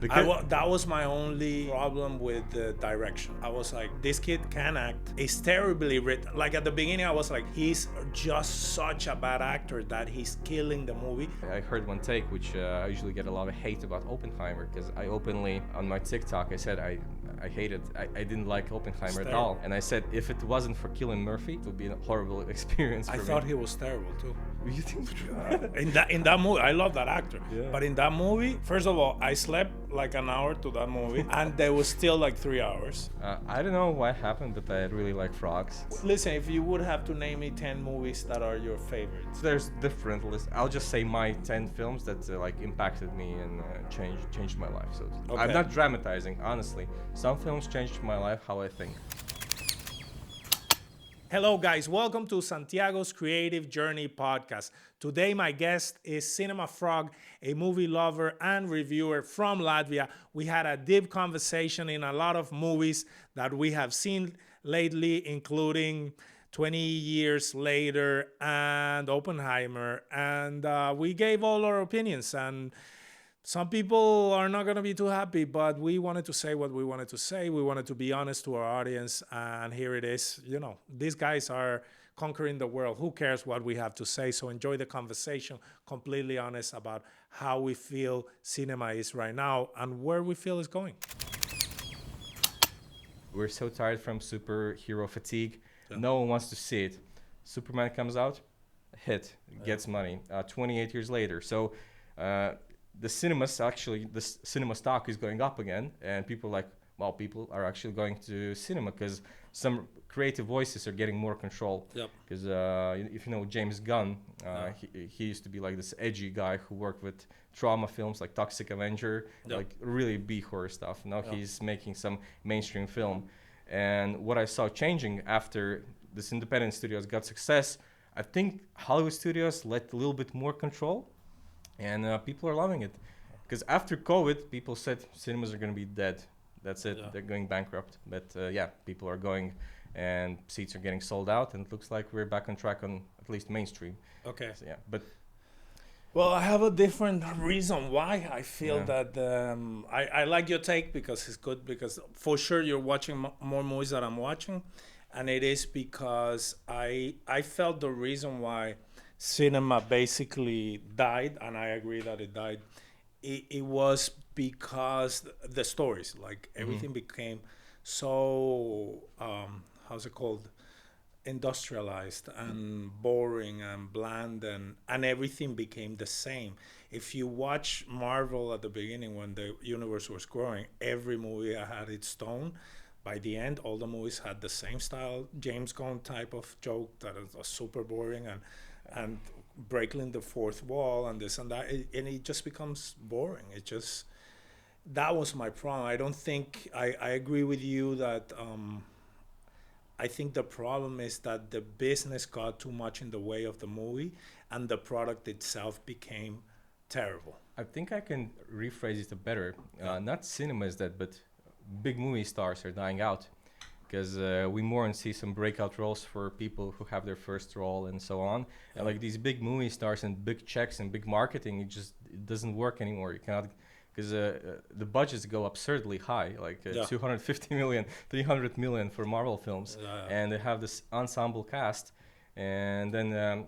That was my only problem with the direction. I was like, this kid can act. It's terribly written. Like at the beginning, I was like, he's just such a bad actor that he's killing the movie. I heard one take, which I usually get a lot of hate about Oppenheimer, because I openly, on my TikTok, I said I hated, I didn't like Oppenheimer at all. And I said, if it wasn't for Cillian Murphy, it would be a horrible experience for me. I thought he was terrible too. You think? in that movie, I love that actor. Yeah. But in that movie, first of all, I slept like an hour to that movie, and there was still like 3 hours. I don't know what happened, but I really like frogs. Listen, if you would have to name me 10 movies that are your favorites. There's different lists. I'll just say my 10 films that like impacted me and changed my life. So Okay. I'm not dramatizing, honestly. Some films changed my life, how I think. Hello guys, welcome to Santiago's Creative Journey podcast. Today my guest is Cinema Frog, a movie lover and reviewer from Latvia. We had a deep conversation in a lot of movies that we have seen lately, including 20 Years Later and Oppenheimer. And we gave all our opinions, and some people are not going to be too happy, but we wanted to say what we wanted to say. We wanted to be honest to our audience, and here it is. You know, these guys are conquering the world. Who cares what we have to say? So enjoy the conversation, completely honest about how we feel cinema is right now and where we feel it's going. We're so tired from superhero fatigue. Yeah. No one wants to see it. Superman comes out, hit, gets money. 28 years later. So the cinema stock is going up again, and people are like, well, people are actually going to cinema because some creative voices are getting more control. Yep. Because if you know James Gunn, he used to be like this edgy guy who worked with trauma films like Toxic Avenger, Yep. like really B-horror stuff. Now Yep. he's making some mainstream film. And what I saw changing after this independent studios got success, I think Hollywood studios let a little bit more control. And people are loving it. Because after COVID, people said cinemas are going to be dead. That's it. Yeah. They're going bankrupt. But yeah, people are going and seats are getting sold out. And it looks like we're back on track on at least mainstream. Okay. So, yeah, but Well, I have a different reason why I feel Yeah. that I like your take, because it's good, because for sure you're watching more movies than I'm watching. And it is because I felt the reason why cinema basically died, and I agree that it died, it was because the stories, like everything became so, how's it called? Industrialized and boring and bland, and everything became the same. If you watch Marvel at the beginning when the universe was growing, every movie had its tone. By the end, all the movies had the same style, James Gunn type of joke that was super boring and breaking the fourth wall and this and that, and it just becomes boring. That was my problem. I don't think I agree with you that I think the problem is that the business got too much in the way of the movie, and the product itself became terrible. I think I can rephrase it better. Not cinema is dead, but big movie stars are dying out. Because we more and see some breakout roles for people who have their first role and so on. And like these big movie stars and big checks and big marketing, it doesn't work anymore. You cannot, because the budgets go absurdly high, like 250 million, 300 million for Marvel films. And they have this ensemble cast. And then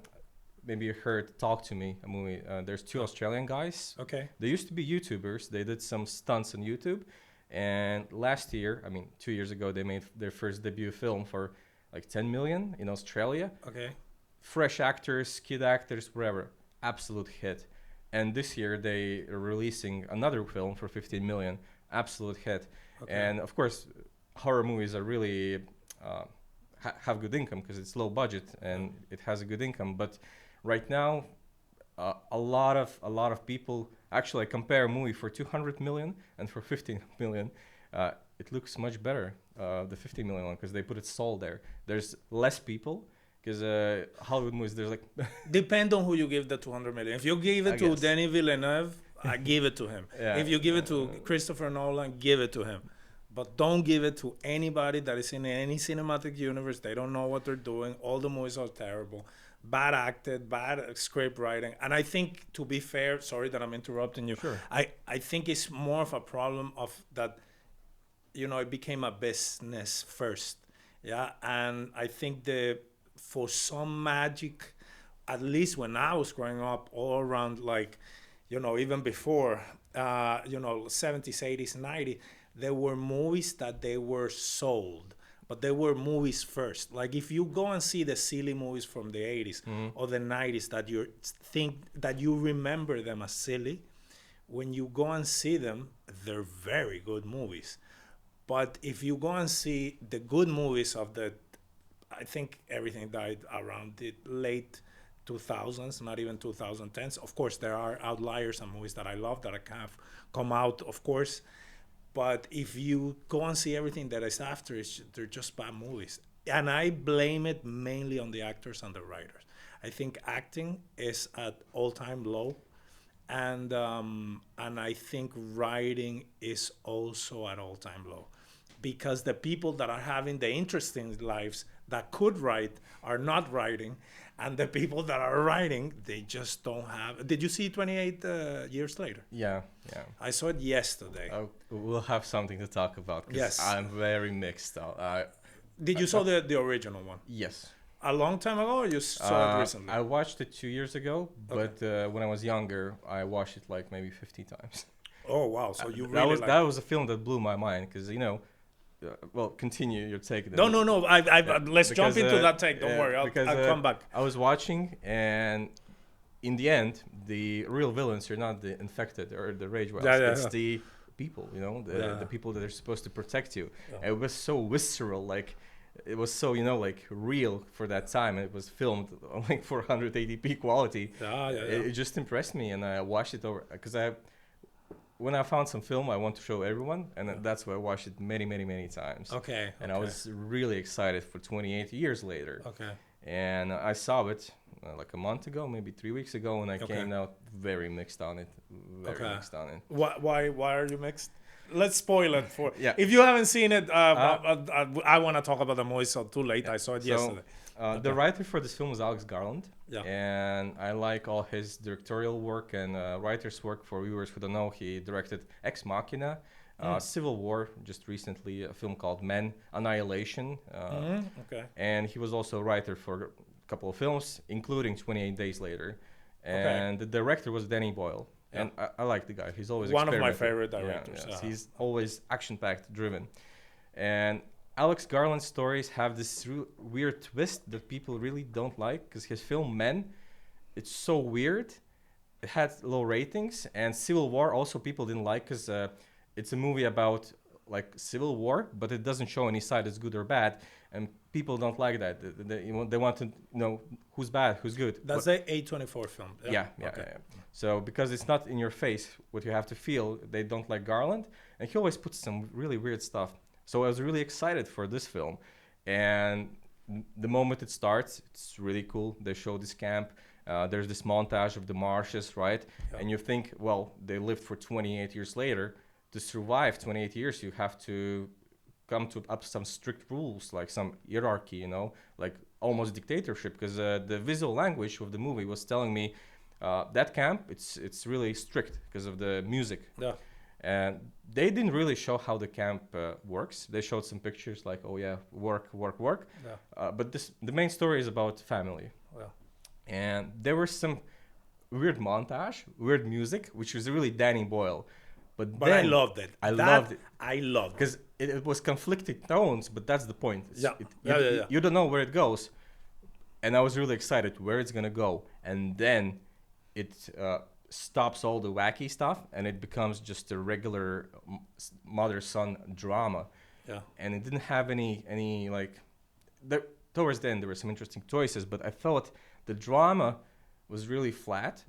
maybe you heard Talk to Me, a movie. There's two Australian guys. Okay. They used to be YouTubers. They did some stunts on YouTube. And last year, 2 years ago, they made their first debut film for like 10 million in Australia. Okay. Fresh actors, kid actors, whatever. Absolute hit. And this year, they are releasing another film for 15 million. Absolute hit. Okay. And of course, horror movies are really have good income because it's low budget and it has a good income. But right now, a lot of people actually compare a movie for 200 million and for 15 million. It looks much better, the 50 million one, because they put its soul there. There's less people because Hollywood movies, there's like depend on who you give the 200 million. If you give it to Denis Villeneuve, I give it to him. Yeah. If you give it to Christopher Nolan, give it to him. But don't give it to anybody that is in any cinematic universe. They don't know what they're doing. All the movies are terrible. bad acted, bad script writing. And I think, to be fair, sorry that I'm interrupting you. Sure. I think it's more of a problem of that, it became a business first. Yeah. And I think for some magic, at least when I was growing up, all around, like, even before, 70s, 80s, 90s, there were movies that they were sold, but they were movies first. Like, if you go and see the silly movies from the 80s or the 90s that you remember them as silly, when you go and see them, they're very good movies. But if you go and see the good movies I think everything died around the late 2000s, not even 2010s. Of course, there are outliers and movies that I love that have come out, of course. But if you go and see everything that is after, they're just bad movies. And I blame it mainly on the actors and the writers. I think acting is at all-time low. And I think writing is also at all-time low. Because the people that are having the interesting lives that could write are not writing, and the people that are writing, they just don't have. Did you see 28 Years Later? Yeah. I saw it yesterday. We'll have something to talk about, because Yes. I'm very mixed out. Did you saw the original one? Yes. A long time ago, or you saw it recently? I watched it 2 years ago, but when I was younger, I watched it like maybe 50 times. Oh, wow. So you really that was a film that blew my mind, because, well, continue your take. No. Let's jump into that take. Don't worry. I'll come back. I was watching, and in the end, the real villains are not the infected or the rage wells. It's the people, the people that are supposed to protect you. Yeah. It was so visceral, like it was so, like real for that time. It was filmed on like 480p quality. It just impressed me, and I watched it over because when I found some film, I want to show everyone, and that's why I watched it many, many, many times. And I was really excited for 28 years later. And I saw it like a month ago, maybe 3 weeks ago, and I came out very mixed on it. Mixed on it. Why are you mixed? Let's spoil it for. If you haven't seen it, I want to talk about the movie. So too late. I saw it yesterday. The writer for this film is Alex Garland, and I like all his directorial work and writer's work. For viewers who don't know, he directed Ex Machina, Civil War, just recently, a film called Men, Annihilation, and he was also a writer for a couple of films, including 28 Days Later, and the director was Danny Boyle, and I like the guy. He's always one of my favorite directors. He's always action-packed, driven, and Alex Garland's stories have this weird twist that people really don't like, because his film Men, it's so weird. It had low ratings, and Civil War also people didn't like, because it's a movie about like Civil War, but it doesn't show any side that's good or bad, and people don't like that. They want to know who's bad, who's good. That's the A24 film. Yeah. So because it's not in your face what you have to feel, they don't like Garland, and he always puts some really weird stuff. So I was really excited for this film, and the moment it starts, it's really cool. They show this camp. There's this montage of the marshes, right? And you think, well, they lived for 28 years later. To survive 28 years, you have to come to some strict rules, like some hierarchy, like almost dictatorship. Because the visual language of the movie was telling me that camp, it's really strict because of the music. And they didn't really show how the camp works. They showed some pictures like, work. But the main story is about family. And there was some weird montage, weird music, which was really Danny Boyle. But I loved it. I loved it. Because it was conflicting tones, but that's the point. You don't know where it goes. And I was really excited where it's going to go. And then it stops all the wacky stuff, and it becomes just a regular mother-son drama. And it didn't have any like... Towards the end, there were some interesting choices, but I felt the drama was really flat.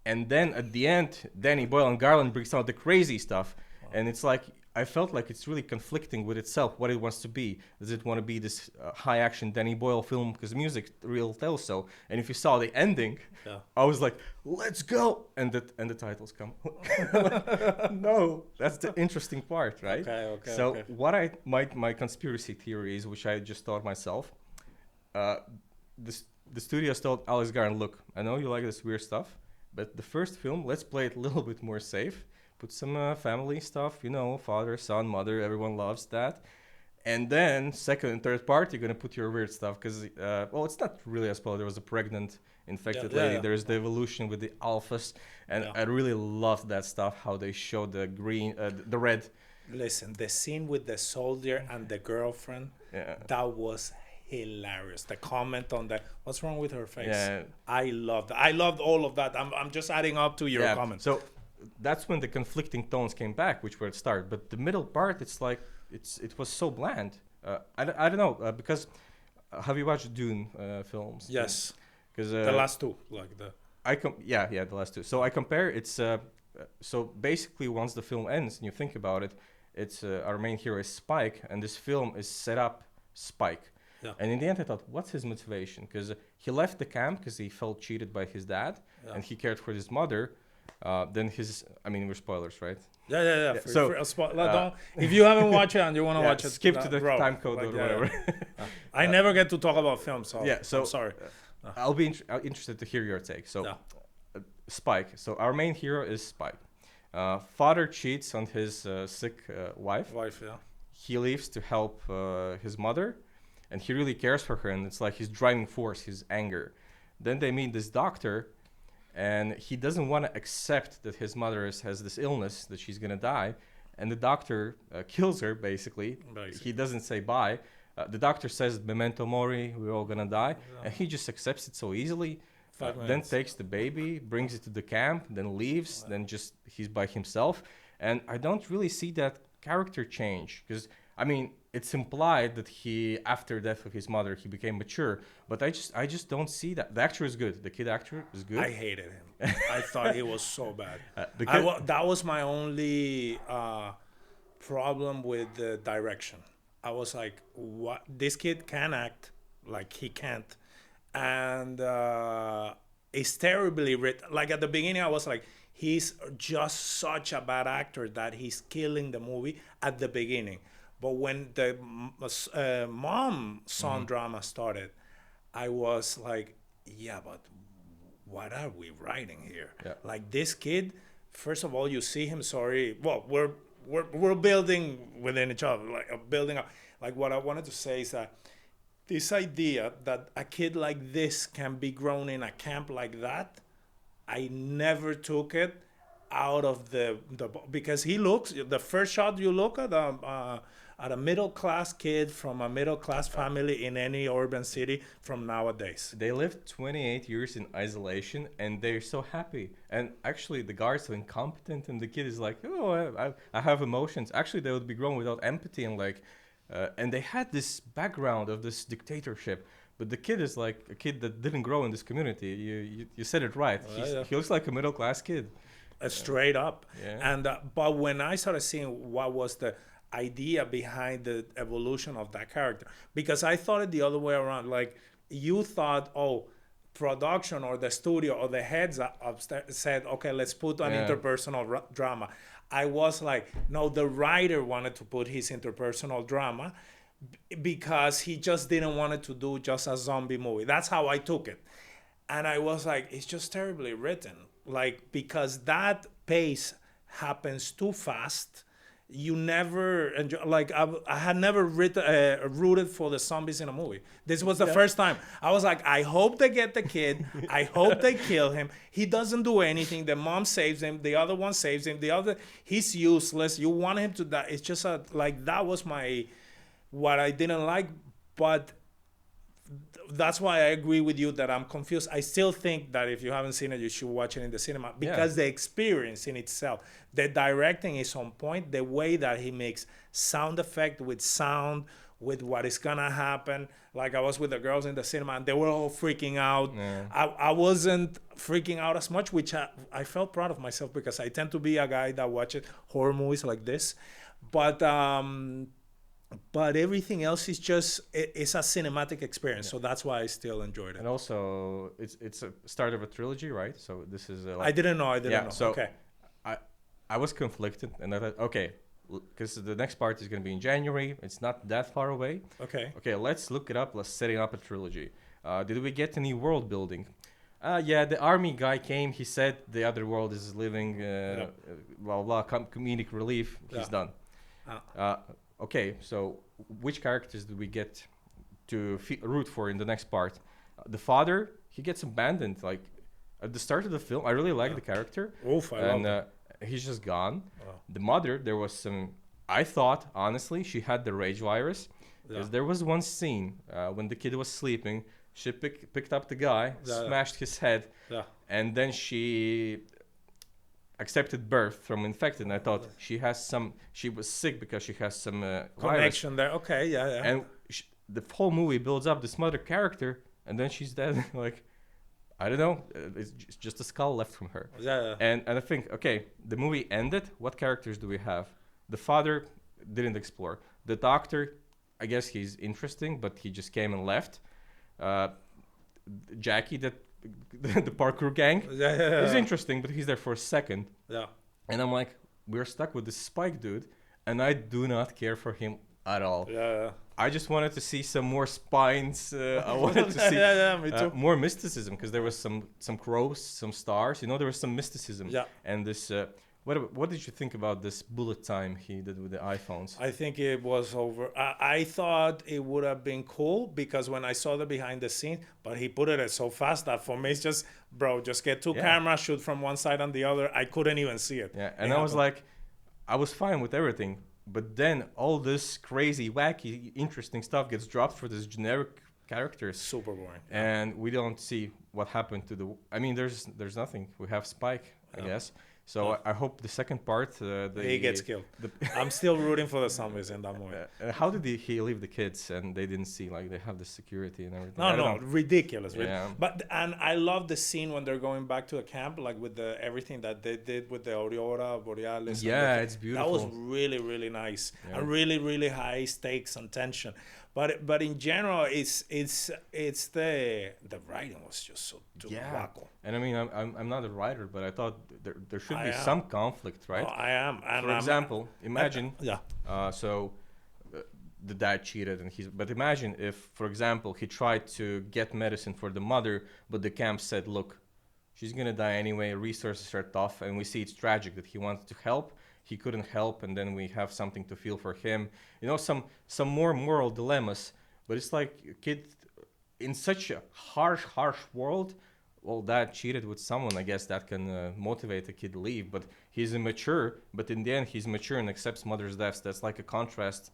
And then at the end, Danny Boyle and Garland brings out the crazy stuff. And it's like, I felt like it's really conflicting with itself, what it wants to be. Does it want to be this high-action Danny Boyle film? Because music real tells so. And if you saw the ending, I was like, let's go! And the titles come. No, that's the interesting part, right? What my conspiracy theory is, which I just thought myself, the studios told Alex Garland, look, I know you like this weird stuff, but the first film, let's play it a little bit more safe. Put some family stuff, you know, father, son, mother, everyone loves that. And then second and third part, you're going to put your weird stuff. Because, well, it's not really a spoiler. There was a pregnant, infected lady. Yeah. There's the evolution with the alphas. And I really loved that stuff, how they showed the green, the red. Listen, the scene with the soldier and the girlfriend, that was hilarious. The comment on that, what's wrong with her face? Yeah. I loved all of that. I'm just adding up to your comment. So that's when the conflicting tones came back, which were at start. But the middle part, it's like, it was so bland. I don't know, because have you watched Dune films? Yes. Because the last two, like the... the last two. So I compare, it's... so basically, once the film ends and you think about it, it's our main hero is Spike, and this film is set up Spike. Yeah. And in the end, I thought, what's his motivation? Because he left the camp because he felt cheated by his dad, and he cared for his mother. Then we're spoilers, right? Yeah. If you haven't watched it and you want to watch it, skip to the time code or whatever. I never get to talk about films, so I'm sorry. I'll be interested to hear your take. So, Spike. So our main hero is Spike. Father cheats on his sick wife. He leaves to help his mother, and he really cares for her, and it's like his driving force, his anger. Then they meet this doctor, and he doesn't want to accept that his mother has this illness, that she's going to die. And the doctor kills her, basically. He doesn't say bye. The doctor says, memento mori, we're all going to die. Yeah. And he just accepts it so easily. Then takes the baby, brings it to the camp, then leaves. Then just he's by himself. And I don't really see that character change. Because, it's implied that he, after death of his mother, he became mature, but I just don't see that. The actor is good. The kid actor is good. I hated him. I thought he was so bad. That was my only problem with the direction. I was like, what? This kid can act like he can't, and it's terribly written. Like at the beginning, I was like, he's just such a bad actor that he's killing the movie at the beginning. But when the mom-son drama started, I was like, yeah, but what are we writing here? Yeah. Like this kid, first of all, you see him, well, we're building within each other, like building up. Like what I wanted to say is that this idea that a kid like this can be grown in a camp like that, I never took it out of the because he looks, the first shot you look at a middle-class kid from a middle-class family in any urban city from nowadays. They lived 28 years in isolation, and they're so happy. And actually, the guards are incompetent, and the kid is like, oh, I have emotions. Actually, they would be grown without empathy, and and they had this background of this dictatorship. But the kid is like a kid that didn't grow in this community. You said it right. He looks like a middle-class kid. Straight up. Yeah. And but when I started seeing what was the idea behind the evolution of that character, because I thought it the other way around. Like you thought, production or the studio or the heads upstairs said, okay, let's put an interpersonal drama. I was like, no, the writer wanted to put his interpersonal drama because he just didn't want it to do just a zombie movie. That's how I took it. And I was like, it's just terribly written. Like, because that pace happens too fast. You never enjoy, like I had never rooted for the zombies in a movie. This was the first time. I was like, I hope they get the kid. I hope they kill him. He doesn't do anything. The mom saves him. The other one saves him. He's useless. You want him to die. It's just that was what I didn't like. But that's why I agree with you that I'm confused. I still think that if you haven't seen it, you should watch it in the cinema because the experience in itself, the directing is on point. The way that he makes sound effect with sound, with what is gonna happen. Like I was with the girls in the cinema and they were all freaking out. Yeah. I wasn't freaking out as much, which I felt proud of myself because I tend to be a guy that watches horror movies like this. But everything else is just it's a cinematic experience, so that's why I still enjoyed it. And also, it's a start of a trilogy, right? So this is I didn't know. So okay. I was conflicted, and I thought, okay, because the next part is going to be in January. It's not that far away. Okay, let's look it up. Let's set it up a trilogy. Did we get any world building? Yeah, the army guy came. He said the other world is living, blah blah. Comedic relief. He's done. Okay, so which characters did we get to root for in the next part? The father, he gets abandoned. Like at the start of the film, I really like the character. Oof, I love that. He's just gone. Wow. The mother, there was some. I thought honestly she had the rage virus, because there was one scene when the kid was sleeping. She picked up the guy, smashed his head, and then she accepted birth from infected. And I thought she was sick because she has some connection virus. there. Okay, yeah. And the whole movie builds up this mother character, and then she's dead. Like, I don't know, it's just a skull left from her. And I think, okay, the movie ended. What characters do we have? The father didn't explore. The doctor, I guess he's interesting, but he just came and left. Jackie, the parkour gang, is interesting, but he's there for a second. And I'm like, we're stuck with this Spike dude, and I do not care for him at all. I just wanted to see some more spines. I wanted to see me too. more mysticism, because there was some crows, some stars. You know, there was some mysticism. And this. What did you think about this bullet time he did with the iPhones? I think it was over. I thought it would have been cool, because when I saw the behind the scene, but he put it so fast that for me it's just, bro, just get two cameras, shoot from one side and the other. I couldn't even see it. And I was like, I was fine with everything. But then all this crazy, wacky, interesting stuff gets dropped for this generic characters. Super boring. And we don't see what happened to the... I mean, there's nothing. We have Spike, I guess. So I hope the second part... he gets killed. I'm still rooting for the zombies in that movie. How did he leave the kids and they didn't see, like, they have the security and everything? No, ridiculous. But and I love the scene when they're going back to the camp, like with the everything that they did with the Aurora Borealis. Yeah, it's beautiful. That was really, really nice. And really, really high stakes and tension. But in general, it's the writing was just so wacko. And I mean, I'm not a writer, but I thought there should be some conflict, right? Oh, I am. And for example, imagine. So the dad cheated, but imagine if, for example, he tried to get medicine for the mother, but the camp said, "Look, she's gonna die anyway. Resources are tough," and we see it's tragic that he wanted to help. He couldn't help, and then we have something to feel for him. You know, some more moral dilemmas. But it's like a kid in such a harsh world. Well, dad cheated with someone. I guess that can motivate a kid to leave. But he's immature. But in the end, he's mature and accepts mother's deaths. That's like a contrast.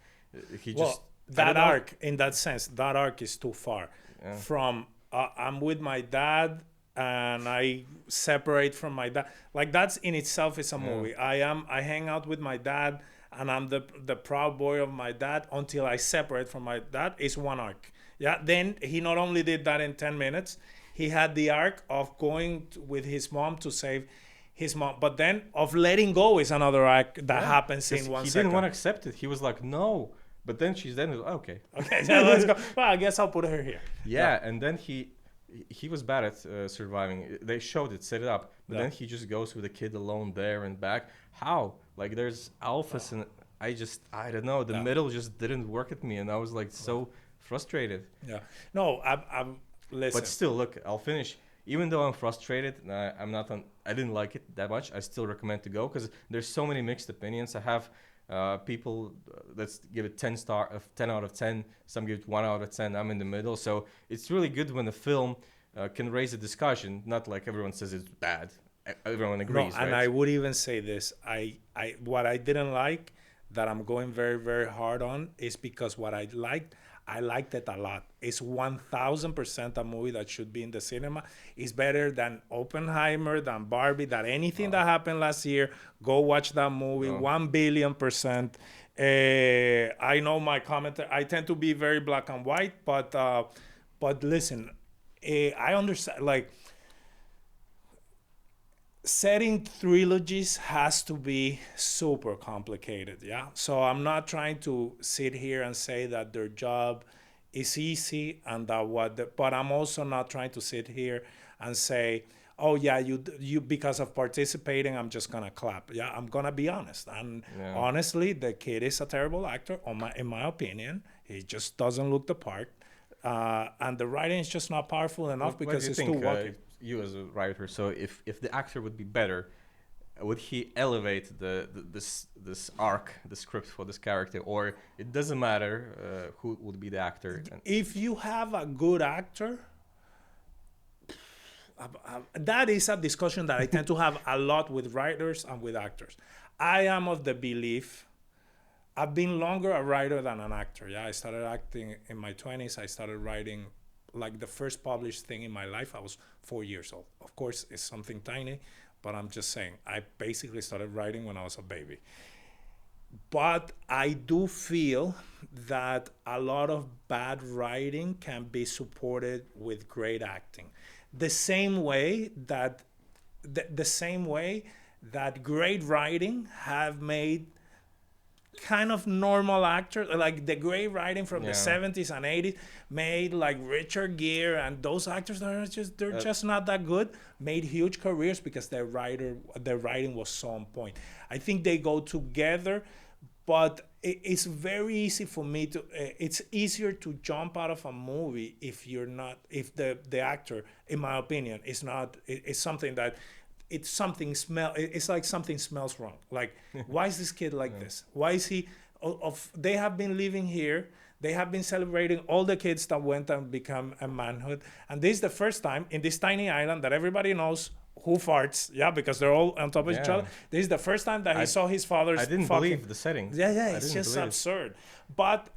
That arc, in that sense, that arc is too far. From I'm with my dad, and I separate from my dad. Like, that's in itself is a movie. I hang out with my dad, and I'm the proud boy of my dad until I separate from my dad. Is one arc. Then he not only did that in 10 minutes, he had the arc of going with his mom to save his mom, but then of letting go is another arc that happens in 1 second. He didn't want to accept it. He was like, no. But then she's then okay, so let's go. Well, I guess I'll put her here. And then he was bad at surviving. They showed it, set it up, but then he just goes with a kid alone there and back. How? Like, there's alphas, and I don't know. The middle just didn't work at me, and I was like so frustrated. No, I'm listen. But still, look, I'll finish. Even though I'm frustrated, I didn't like it that much. I still recommend to go, because there's so many mixed opinions. I have people let's give it 10 out of 10. Some give it 1 out of 10. I'm in the middle. So it's really good when a film can raise a discussion, not like everyone says it's bad. Everyone agrees. No, and I would even say this. What I didn't like, that I'm going very, very hard on, is because what I liked it a lot. It's 1000% a movie that should be in the cinema. It's better than Oppenheimer, than Barbie, than anything that happened last year. Go watch that movie, 1,000,000,000%. I know my commentary, I tend to be very black and white, but listen, I understand, like, setting trilogies has to be super complicated, so I'm not trying to sit here and say that their job is easy and that but I'm also not trying to sit here and say, oh yeah, you because of participating, I'm just gonna clap. I'm gonna be honest, and honestly, the kid is a terrible actor in my opinion. He just doesn't look the part. and the writing is just not powerful enough What because do you it's think, too wacky. you as a writer? So if the actor would be better, would he elevate this arc, the script for this character, or it doesn't matter who would be the actor? If you have a good actor, that is a discussion that I tend to have a lot with writers and with actors. I am of the belief, I've been longer a writer than an actor. Yeah, I started acting in my 20s. I started writing, like the first published thing in my life, I was 4 years old. Of course, it's something tiny, but I'm just saying, I basically started writing when I was a baby. But I do feel that a lot of bad writing can be supported with great acting. The same way that great writing have made kind of normal actors, like the great writing from the 70s and 80s made like Richard Gere and those actors that are just not that good, made huge careers because their writing was so on point. I think they go together, but it's very easy for me to it's easier to jump out of a movie if the actor, in my opinion, is not, it's something that it's like something smells wrong. Like, why is this kid like this? Why is he they have been living here, they have been celebrating all the kids that went and become a manhood, and this is the first time in this tiny island that everybody knows who farts, because they're all on top of each other. This is the first time that he saw his father's. I didn't believe the settings. It's just absurd. But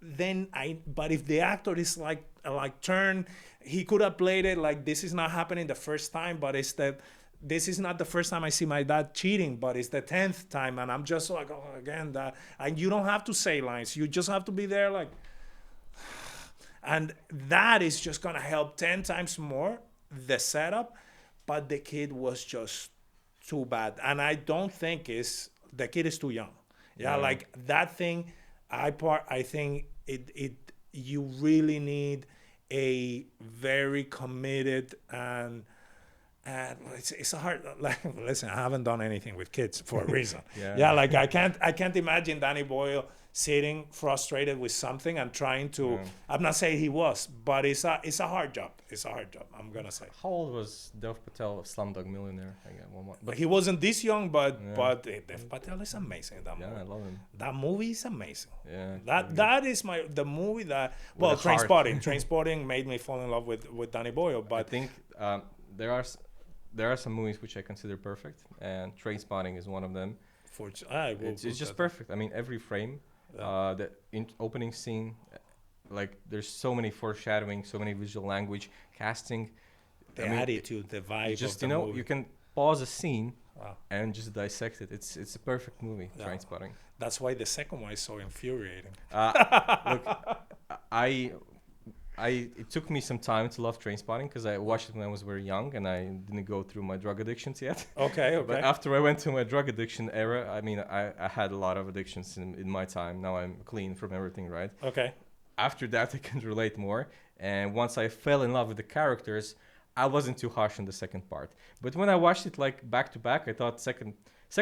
if the actor is like turn, he could have played it like this is not happening the first time, but it's that this is not the first time I see my dad cheating, but it's the 10th time, and I'm just like, oh, again that. And you don't have to say lines. You just have to be there like, and that is just gonna help 10 times more the setup. But the kid was just too bad. And I don't think the kid is too young. Like that thing, I think you really need a very committed and it's a hard, like, listen, I haven't done anything with kids for a reason. Like I can't imagine Danny Boyle sitting frustrated with something and trying to, I'm not saying he was, but it's a hard job. It's a hard job, I'm gonna say. How old was Dev Patel of Slumdog Millionaire? But he wasn't this young, but Dev Patel is amazing. That movie. I love him. That movie is amazing. Yeah. That is the movie that, well, Trainspotting made me fall in love with Danny Boyle. But I think there are some movies which I consider perfect, and Trainspotting is one of them. It's just perfect. I mean, every frame. The opening scene, like there's so many foreshadowing, so many visual language, casting, the attitude, the vibe. Just of the movie. you can pause a scene and just dissect it. It's a perfect movie. Trainspotting. That's why the second one is so infuriating. Look, it took me some time to love Trainspotting because I watched it when I was very young and I didn't go through my drug addictions yet. Okay. But after I went to my drug addiction era, I mean, I had a lot of addictions in my time. Now I'm clean from everything, right? Okay. After that, I can relate more. And once I fell in love with the characters, I wasn't too harsh on the second part. But when I watched it like back to back, I thought second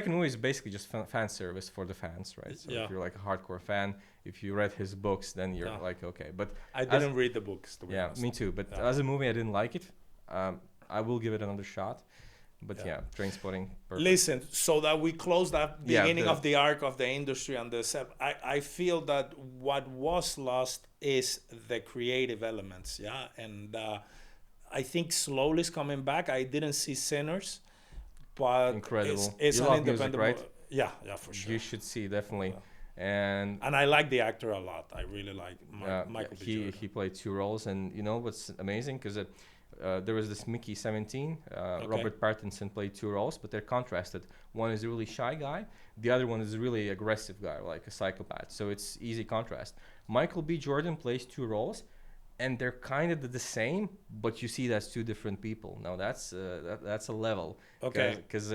movie is basically just fan service for the fans, right? So if you're like a hardcore fan, if you read his books, then you're like, okay. But I didn't read the books, to be honest. Me too. But as a movie, I didn't like it. I will give it another shot. But Trainspotting. Perfect. Listen, so that we close that beginning of the arc of the industry and the set, I feel that what was lost is the creative elements, and I think slowly it's coming back. I didn't see Sinners, but incredible. It's you an love independent music, right? Yeah, for sure. You should see, definitely. And I like the actor a lot. I really like Michael B. Jordan. He played 2 roles, and you know what's amazing? Because there was this Mickey 17. Robert Pattinson played 2 roles, but they're contrasted. One is a really shy guy. The other one is a really aggressive guy, like a psychopath. So it's easy contrast. Michael B. Jordan plays 2 roles, and they're kind of the same, but you see that's 2 different people. Now that's a level. Okay. Because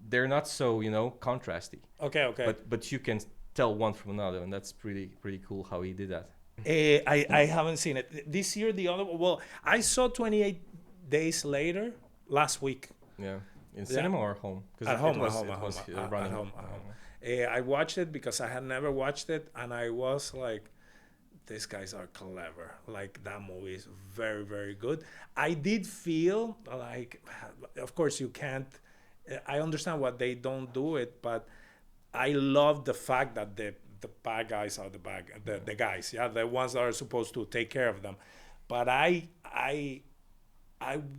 they're not so contrasty. Okay. But you can tell one from another, and that's pretty cool how he did that. I haven't seen it this year. The other, well, I saw 28 Days Later last week. Yeah, in cinema or home? At home. I watched it because I had never watched it, and I was like, these guys are clever. Like, that movie is very, very good. I did feel like, of course you can't, I understand why they don't do it, but I love the fact that the bad guys are the guys, yeah, the ones that are supposed to take care of them. But I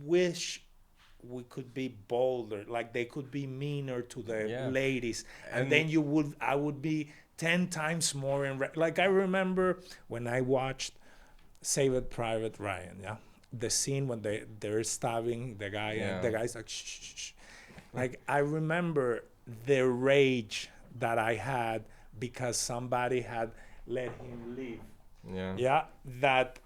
wish we could be bolder, like they could be meaner to the Yeah. ladies, and then I would be 10 times more like I remember when I watched Saved Private Ryan, yeah, the scene when they're stabbing the guy, Yeah. and the guy's like shh, shh, shh. Like, I remember the rage that I had because somebody had let him leave. Yeah. Yeah, that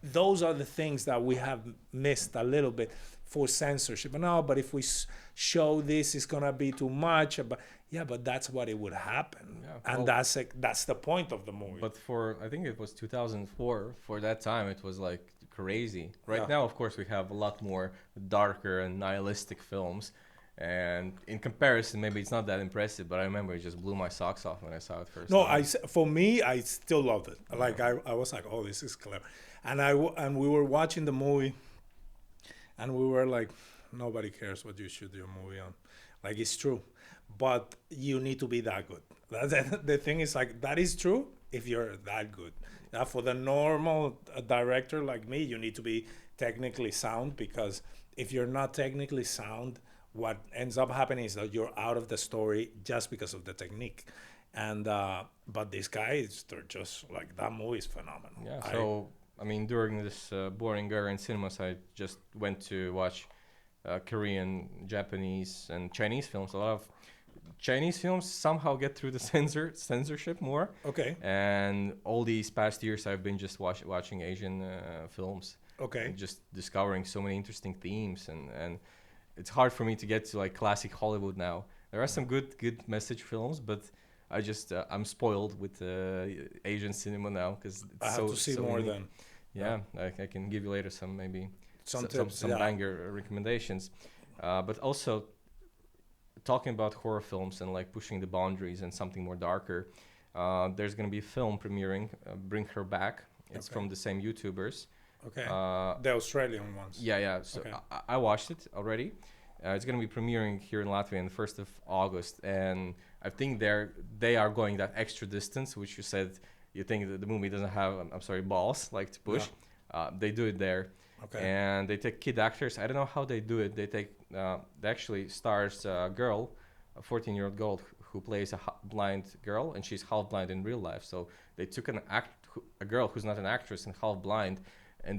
those are the things that we have missed a little bit for censorship. No, but if we show this, it's gonna be too much. But yeah, but that's what it would happen, Yeah, and well, that's the point of the movie. But I think it was 2004. For that time, it was like crazy. Right Yeah. now, of course, we have a lot more darker and nihilistic films. And in comparison, maybe it's not that impressive, but I remember it just blew my socks off when I saw it first. No, time. for me, I still loved it. Like, I was like, oh, this is clever. And we were watching the movie, and we were like, nobody cares what you shoot your movie on. Like, it's true, but you need to be that good. The thing is, like, that is true if you're that good. For the normal director like me, you need to be technically sound, because if you're not technically sound, what ends up happening is that you're out of the story just because of the technique. And but these guys, they're just like, that movie is phenomenal. Yeah. So I mean, during this boring era in cinemas, I just went to watch Korean, Japanese, and Chinese films. A lot of Chinese films somehow get through the censorship more. Okay. And all these past years, I've been just watching Asian films. Okay. And just discovering so many interesting themes, and it's hard for me to get to like classic Hollywood now. There are some good message films, but I just I'm spoiled with Asian cinema now, because I have to see more unique. then. Yeah, I can give you later some maybe Some tips, some yeah. banger recommendations, but also talking about horror films and like pushing the boundaries and something more darker. There's gonna be a film premiering, Bring Her Back. It's Okay. from the same YouTubers. Okay. The Australian ones. Yeah. So Okay. I watched it already. It's going to be premiering here in Latvia on the 1st of August, and I think they are going that extra distance, which you said you think that the movie doesn't have, I'm sorry, balls like to push. They do it there. Okay. And they take kid actors. I don't know how they do it. They actually stars a girl, a 14-year-old girl who plays a blind girl, and she's half blind in real life. So they took a girl who's not an actress and half blind, and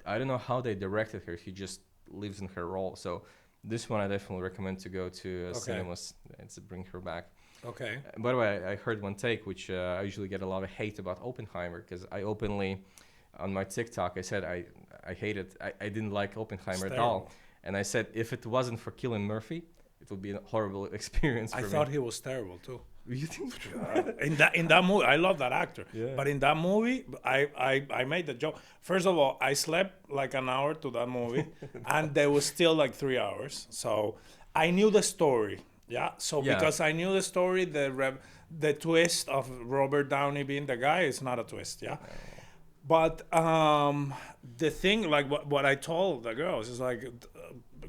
I don't know how they directed her. She just lives in her role. So this one I definitely recommend to go to cinemas and to Bring Her Back. Okay. By the way, I heard one take, which I usually get a lot of hate about Oppenheimer, because I openly, on my TikTok, I said I hate it. I didn't like Oppenheimer at all. And I said, if it wasn't for Cillian Murphy, it would be a horrible experience for me. I thought he was terrible too. You think? in that movie, I love that actor. Yeah. But in that movie, I made the joke. First of all, I slept like an hour to that movie, and there was still like 3 hours. So I knew the story. Yeah. So because I knew the story, the twist of Robert Downey being the guy is not a twist. Yeah. But the thing, like what I told the girls is like,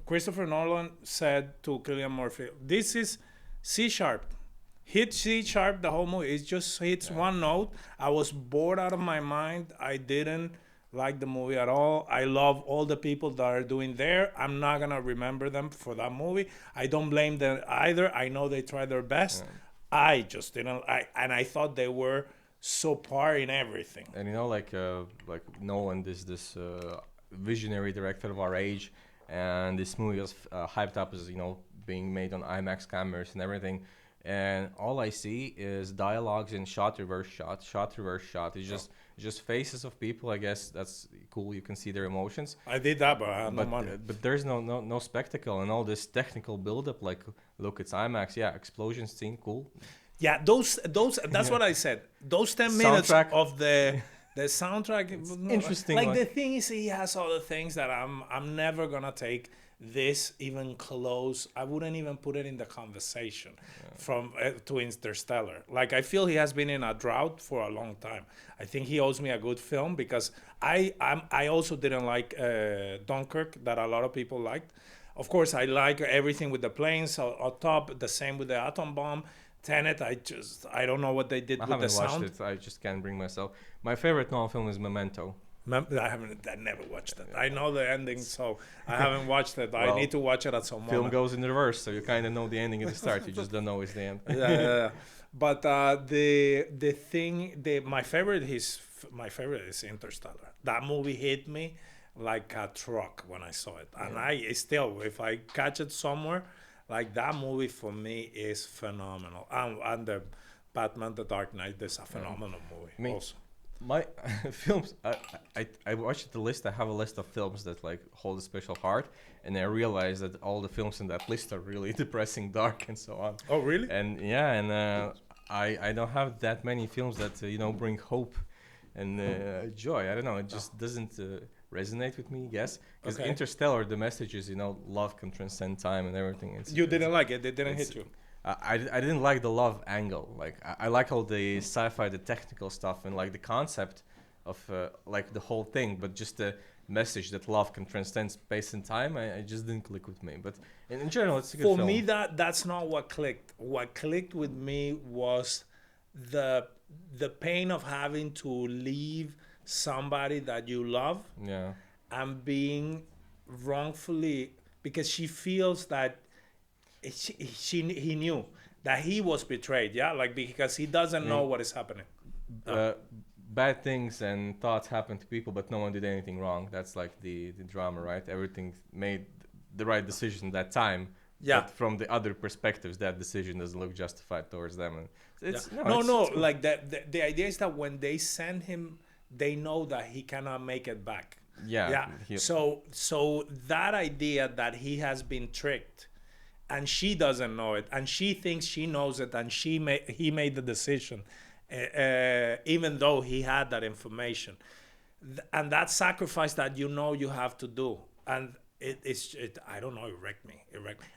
Christopher Nolan said to Cillian Murphy, "This is C sharp. Hit C sharp the whole movie. It just hits one note." I was bored out of my mind. I didn't like the movie at all. I love all the people that are doing there. I'm not gonna remember them for that movie. I don't blame them either. I know they tried their best. I just didn't. I thought they were so par in everything. And you know, like Nolan is this visionary director of our age, and this movie was hyped up as, you know, being made on IMAX cameras and everything. And all I see is dialogues in shot reverse shot. It's just faces of people. I guess that's cool. You can see their emotions. I did that, but I had no money. But there's no spectacle and all this technical buildup. Like, look, it's IMAX. Yeah, explosion scene, cool. Yeah, those. That's what I said. Those 10 minutes Soundtrack. of the soundtrack. Interesting. Like the thing is, he has other things that I'm never gonna take this even close. I wouldn't even put it in the conversation from to Interstellar. Like, I feel he has been in a drought for a long time. I think he owes me a good film because I also didn't like Dunkirk that a lot of people liked. Of course, I like everything with the planes on top. The same with the atom bomb. Tenet, I don't know what they did with the sound. I haven't watched it. I just can't bring myself. My favorite Nolan film is Memento. I never watched it. I know the ending, so I haven't watched it. I need to watch it at some moment. Film goes in the reverse, so you kind of know the ending at the start. You just don't know it's the end. Yeah. But my favorite is Interstellar. That movie hit me like a truck when I saw it, and I still, if I catch it somewhere, like, that movie for me is phenomenal. And the Batman: The Dark Knight is a phenomenal movie. Also. My films, I watched the list. I have a list of films that like hold a special heart, and I realized that all the films in that list are really depressing, dark, and so on. Oh, really? And I don't have that many films that bring hope and joy. I don't know. It just doesn't resonate with me. I guess because Interstellar, the message is love can transcend time and everything. You didn't like it? It didn't hit you? I didn't like the love angle. Like I like all the sci-fi, the technical stuff, and like the concept of like the whole thing. But just the message that love can transcend space and time, I just didn't click with me. But in general, it's a good film. For me, that's not what clicked. What clicked with me was the pain of having to leave somebody that you love. Yeah. And being wrongfully, because she feels that he knew that he was betrayed, like, because he doesn't know what is happening. Bad things and thoughts happen to people, but no one did anything wrong. That's like the drama, right? Everything made the right decision that time. Yeah. But from the other perspectives, that decision doesn't look justified towards them. And it's like the idea is that when they send him, they know that he cannot make it back. Yeah. So that idea that he has been tricked, and she doesn't know it, and she thinks she knows it, and he made the decision, even though he had that information, and that sacrifice that you have to do, and it I don't know, it wrecked me.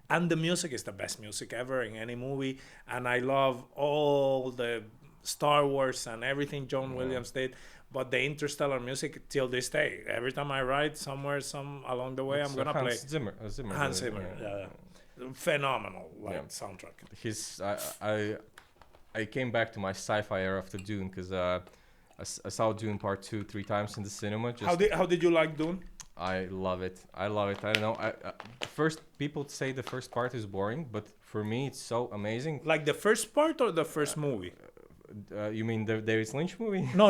And the music is the best music ever in any movie, and I love all the Star Wars and everything John Williams did. But the Interstellar music, till this day, every time I ride somewhere, along the way, I'm gonna play Hans Zimmer. Yeah. Phenomenal soundtrack. I came back to my sci-fi era after Dune because I saw Dune Part 2 3 times in the cinema. How did you like Dune? I love it. I don't know. First, people say the first part is boring, but for me, it's so amazing. Like the first part or the first movie? You mean the David Lynch movie? No.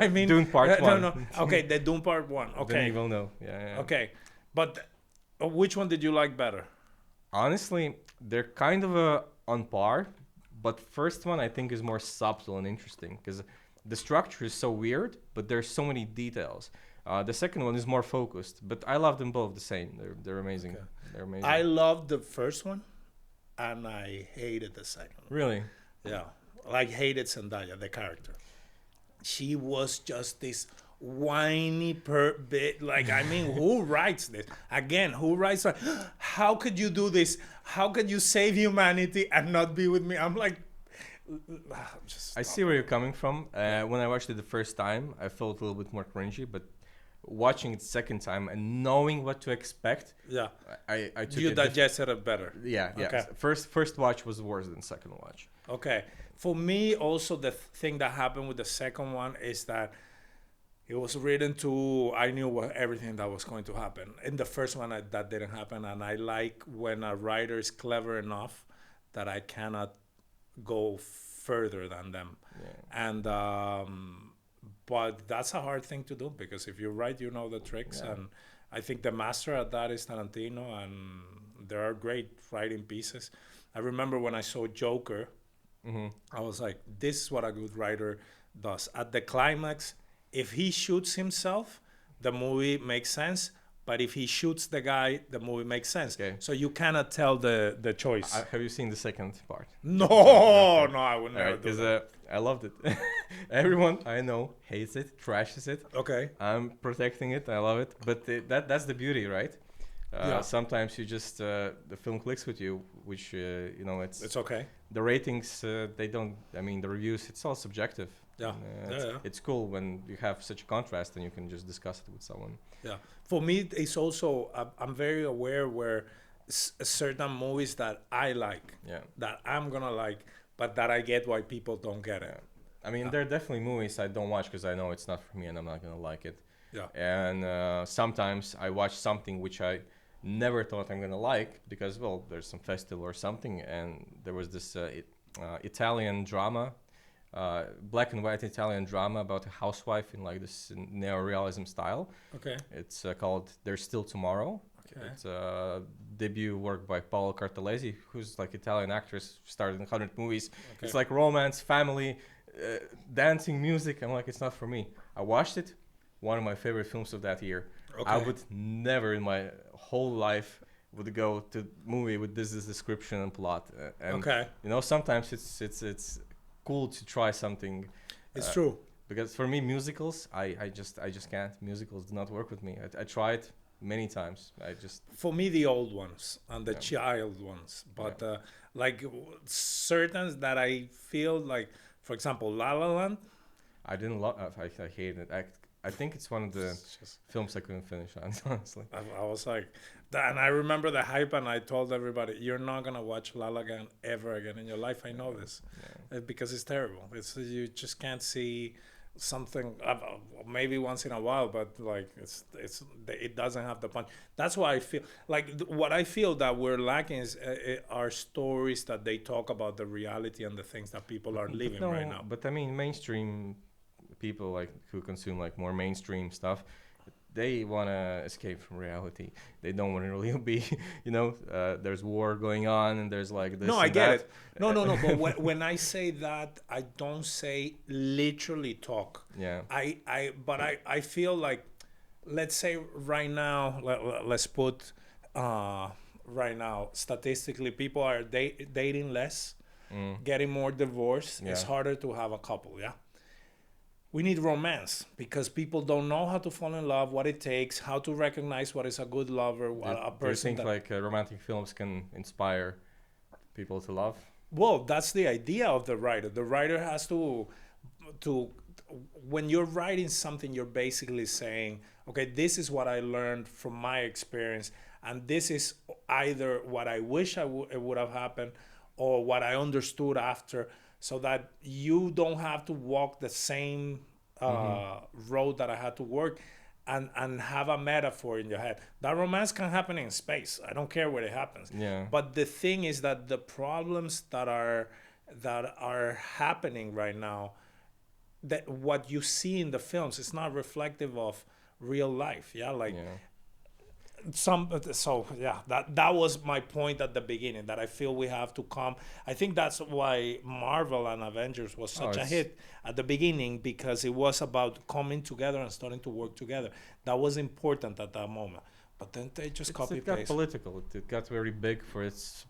I mean Dune Part 1. No. Okay, the Dune Part 1. Okay. Then you will know. Yeah. Okay, but which one did you like better? Honestly, they're kind of on par, but first one I think is more subtle and interesting because the structure is so weird, but there's so many details. The second one is more focused, but I love them both the same. They're amazing. Okay. They're amazing. I loved the first one, and I hated the second one. Really? Yeah. Like, hated Zendaya, the character. She was just this whiny bit. Like, I mean, who writes this? Again, who writes? How could you do this? How could you save humanity and not be with me? I'm like, I see where you're coming from. When I watched it the first time, I felt a little bit more cringy, but watching it the second time and knowing what to expect, I took you digested it better. Yeah. Okay. First watch was worse than second watch. Okay. For me, also, the thing that happened with the second one is that it was written to, I knew everything that was going to happen. In the first one, that didn't happen. And I like when a writer is clever enough that I cannot go further than them. Yeah. And, but that's a hard thing to do because if you write, you know the tricks. Yeah. And I think the master at that is Tarantino, and there are great writing pieces. I remember when I saw Joker, I was like, this is what a good writer does. At the climax, if he shoots himself, the movie makes sense. But if he shoots the guy, the movie makes sense. Okay. So you cannot tell the choice. Have you seen the second part? No, I would never do that. I loved it. Everyone I know hates it, trashes it. Okay. I'm protecting it. I love it. But that's the beauty, right? Yeah. Sometimes you just the film clicks with you, which you know It's okay. the ratings they don't. I mean the reviews. It's all subjective. Yeah. And, Yeah. it's cool when you have such a contrast and you can just discuss it with someone. Yeah. For me, it's also I'm very aware where certain movies that I like, Yeah. that I'm gonna like, but that I get why people don't get it. I mean, there are definitely movies I don't watch because I know it's not for me and I'm not gonna like it. Yeah. And sometimes I watch something which I never thought I'm gonna like because, well, there's some festival or something, and there was this Italian drama, black and white Italian drama about a housewife in like this neo-realism style. Okay. It's called There's Still Tomorrow. Okay. It's a debut work by Paolo Cartellesi, who's like Italian actress, starred in 100 movies. Okay. It's like romance, family, dancing, music. I'm like, it's not for me. I watched it. One of my favorite films of that year. Okay. I would never in my whole life would go to movie with this description and plot. And Okay. you know, sometimes it's cool to try something. It's true. Because for me, musicals, I just can't. Musicals do not work with me. I tried many times. For me, the old ones and the child ones, but like certain that I feel like, for example, La La Land. I didn't love. I hate it. I think it's one of the films I couldn't finish on, honestly. I was like, and I remember the hype, and I told everybody, "You're not gonna watch La La Land ever again in your life." I know this, because it's terrible. It's you just can't see something. Maybe once in a while, but like it doesn't have the punch. That's why I feel like what I feel that we're lacking is are stories that they talk about the reality and the things that people are living right now. But I mean, mainstream people like who consume like more mainstream stuff, they want to escape from reality. They don't want to really be, you know, there's war going on and there's like this. No, and I get that. it. No. But when I say that, I don't say literally talk. Yeah. I feel like, let's say right now, let's put right now, statistically, people are dating less, getting more divorce. Yeah. It's harder to have a couple. Yeah. We need romance because people don't know how to fall in love, what it takes, how to recognize what is a good lover, a person. Do you think like romantic films can inspire people to love? Well, that's the idea of the writer. The writer has to when you're writing something, you're basically saying, okay, this is what I learned from my experience, and this is either what I wish it would have happened or what I understood after, so that you don't have to walk the same road that I had to work, and have a metaphor in your head. That romance can happen in space. I don't care where it happens. Yeah. But the thing is that the problems that are happening right now, that what you see in the films is not reflective of real life. Yeah, like. Yeah. That was my point at the beginning, that I feel we have to come. I think that's why Marvel and Avengers was such a hit at the beginning, because it was about coming together and starting to work together. That was important at that moment. But then they just copy It got paste. political. It got very big for its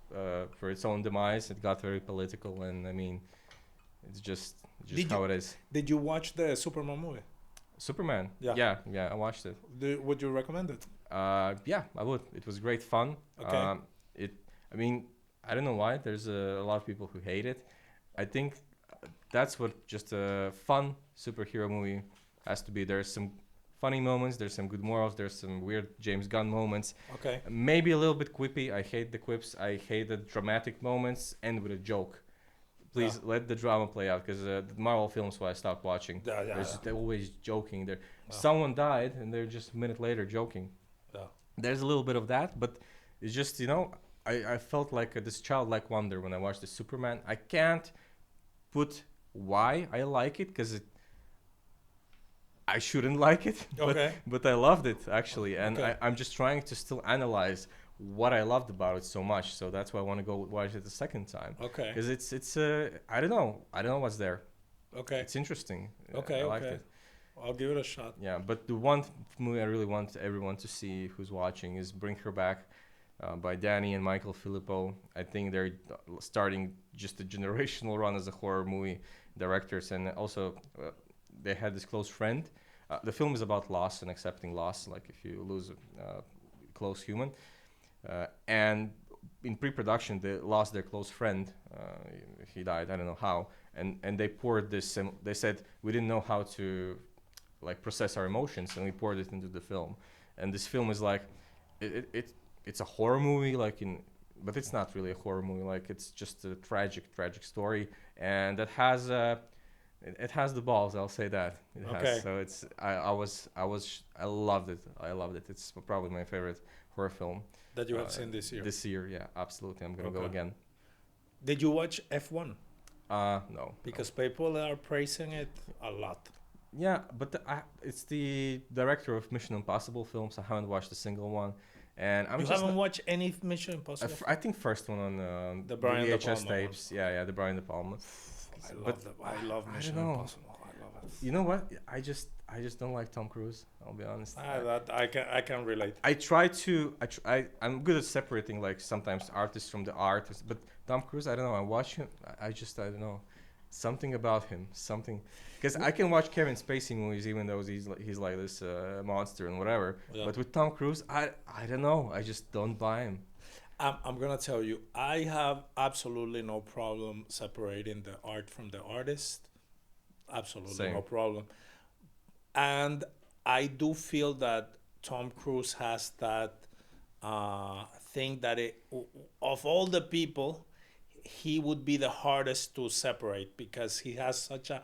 own demise. It got very political, and I mean, it's just how it is. Did you watch the Superman movie? Superman. Yeah. Yeah, I watched it. Would you recommend it? Yeah, I would. It was great fun. Okay. I mean, I don't know why. There's a lot of people who hate it. I think that's what just a fun superhero movie has to be. There's some funny moments. There's some good morals. There's some weird James Gunn moments. Okay. Maybe a little bit quippy. I hate the quips. I hate the dramatic moments. End with a joke. Please let the drama play out, because the Marvel films, why I stopped watching. They're always joking. Someone died, and they're just a minute later joking. There's a little bit of that, but it's just, you know, I felt like this childlike wonder when I watched the Superman. I can't put why I like it, because I shouldn't like it, but I loved it, actually. And I'm just trying to still analyze what I loved about it so much. So that's why I want to go watch it the second time. Okay. Because it's I don't know what's there. Okay. It's interesting. Okay. I liked it. I'll give it a shot. Yeah, but the one movie I really want everyone to see who's watching is Bring Her Back, by Danny and Michael Filippo. I think they're starting just a generational run as a horror movie directors, and also they had this close friend. The film is about loss and accepting loss, like if you lose a close human. And in pre-production, they lost their close friend. He died. I don't know how. And they poured this. They said we didn't know how to like process our emotions, and we poured it into the film. And this film is like, it's a horror movie, but it's not really a horror movie. Like it's just a tragic story, and that has it has the balls. I'll say that. It has. So it's I loved it. I loved it. It's probably my favorite horror film that you have seen this year. This year, yeah, absolutely. I'm gonna go again. Did you watch F1? No. Because people are praising it a lot. Yeah, but it's the director of Mission Impossible films. I haven't watched a single one, and you haven't watched any Mission Impossible. I think first one on the Brian VHS tapes. One. Yeah, the Brian De Palma. I love Mission Impossible. I love it. You know what? I just don't like Tom Cruise. I'll be honest. I can relate. I'm good at separating like sometimes artists from the artists, but Tom Cruise, I don't know. I watch him. I don't know. Something about him. Because I can watch Kevin Spacey movies even though he's like this monster and whatever. Yeah. But with Tom Cruise, I don't know. I just don't buy him. I'm gonna tell you, I have absolutely no problem separating the art from the artist. Absolutely Same. No problem. And I do feel that Tom Cruise has that thing that of all the people, he would be the hardest to separate because he has such a,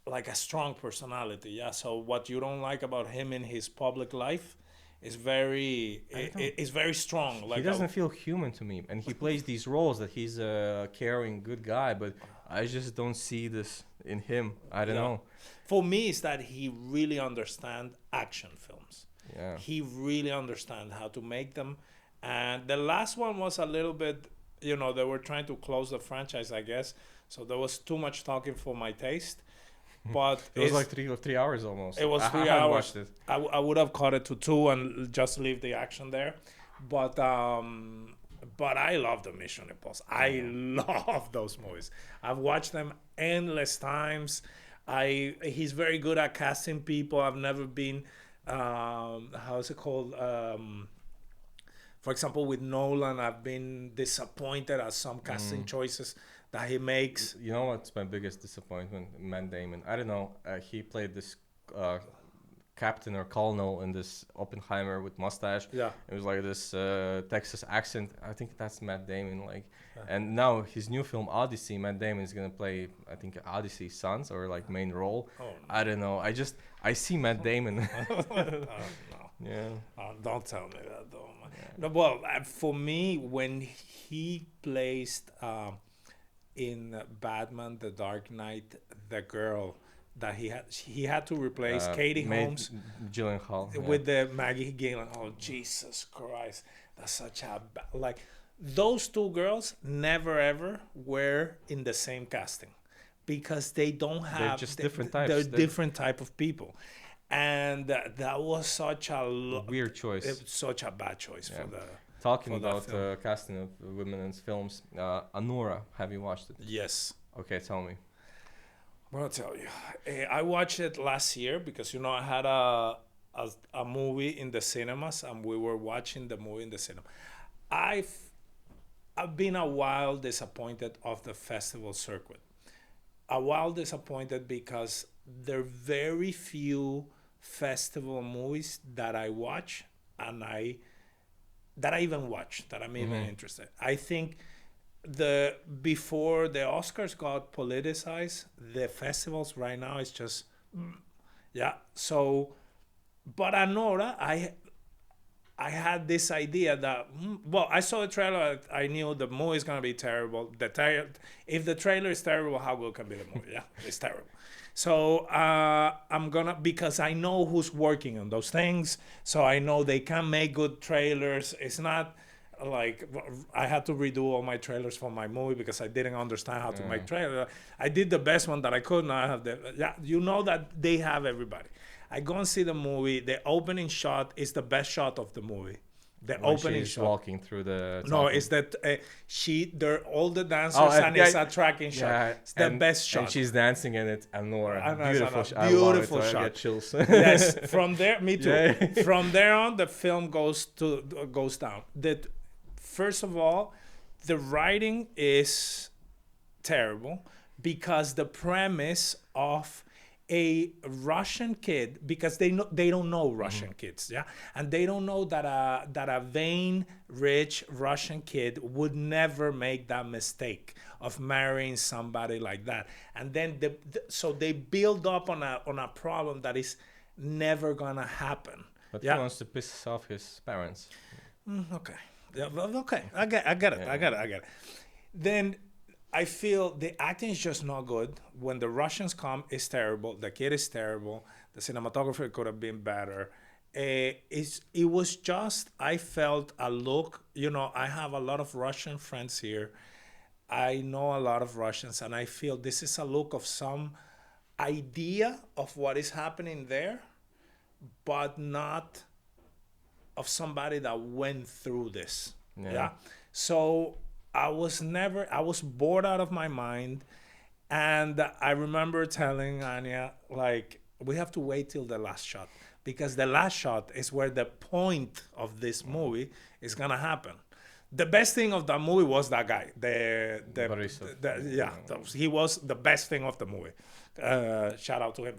like a strong personality. Yeah. So what you don't like about him in his public life is very strong. Like he doesn't feel human to me, and he plays these roles that he's a caring, good guy, but I just don't see this in him. I don't know. For me, it's that he really understands action films. Yeah. He really understands how to make them, and the last one was a little bit. They were trying to close the franchise, I guess. So there was too much talking for my taste. But it was like 3 hours almost. It was 3 hours. Watched it. I would have cut it to 2 and just leave the action there. But I love the Mission Impossible. I love those movies. I've watched them endless times. He's very good at casting people. I've never been how's it called? For example, with Nolan, I've been disappointed at some casting choices that he makes. You know what's my biggest disappointment? Matt Damon. I don't know. He played this captain or colonel in this Oppenheimer with mustache. Yeah. It was like this Texas accent. I think that's Matt Damon. And now his new film Odyssey, Matt Damon is gonna play, I think, Odyssey's sons or like main role. Oh, no. I don't know. I see Matt Damon. No. Yeah. Don't tell me that though. Yeah. No, well, for me, when he placed in Batman: The Dark Knight, the girl that he had to replace Katie Holmes Gyllenhaal with the Maggie Gyllenhaal. Oh, Jesus Christ, that's such a those two girls never ever were in the same casting because they don't have. They're just different types. They're different type of people. And that was such a weird choice. Such a bad choice for the. Talking about casting of women in films, Anora, have you watched it? Yes. Okay, tell me. I'm gonna tell you. I watched it last year because I had a movie in the cinemas and we were watching the movie in the cinema. I've been a while disappointed of the festival circuit. A while disappointed because there are very few festival movies that I watch and I'm even interested. I think before the Oscars got politicized, the festivals right now is just so. But Anora, I had this idea that I saw the trailer. I knew the movie is gonna be terrible. If the trailer is terrible, how good can be the movie? Yeah, it's terrible. So because I know who's working on those things, so I know they can make good trailers. It's not like I had to redo all my trailers for my movie because I didn't understand how to make trailers. I did the best one that I could. Now I have that they have everybody. I go and see the movie. The opening shot is the best shot of the movie. The When opening she's shot. walking through the No, talking. it's that they're all the dancers and yeah, it's a tracking shot. yeah, It's the best shot. And she's dancing in it, and Nora, And beautiful, it's a I love it. beautiful I shot. get chills. Yes, from there, me too. Yeah. From there on, the film goes down. That first of all, the writing is terrible because the premise of a Russian kid, because they don't know Russian kids, yeah, and they don't know that a vain, rich Russian kid would never make that mistake of marrying somebody like that, and then so they build up on a problem that is never gonna happen. But Yeah. he wants to piss off his parents. Okay. Yeah, well, okay. I get it. Yeah. I get it. Then I feel the acting is just not good. When the Russians come, it's terrible. The kid is terrible. The cinematography could have been better. It was just, I felt a look, I have a lot of Russian friends here. I know a lot of Russians, and I feel this is a look of some idea of what is happening there, but not of somebody that went through this. Yeah. So I was bored out of my mind. And I remember telling Anya, like, we have to wait till the last shot, because the last shot is where the point of this movie is going to happen. The best thing of the movie was that guy. He was the best thing of the movie. Shout out to him.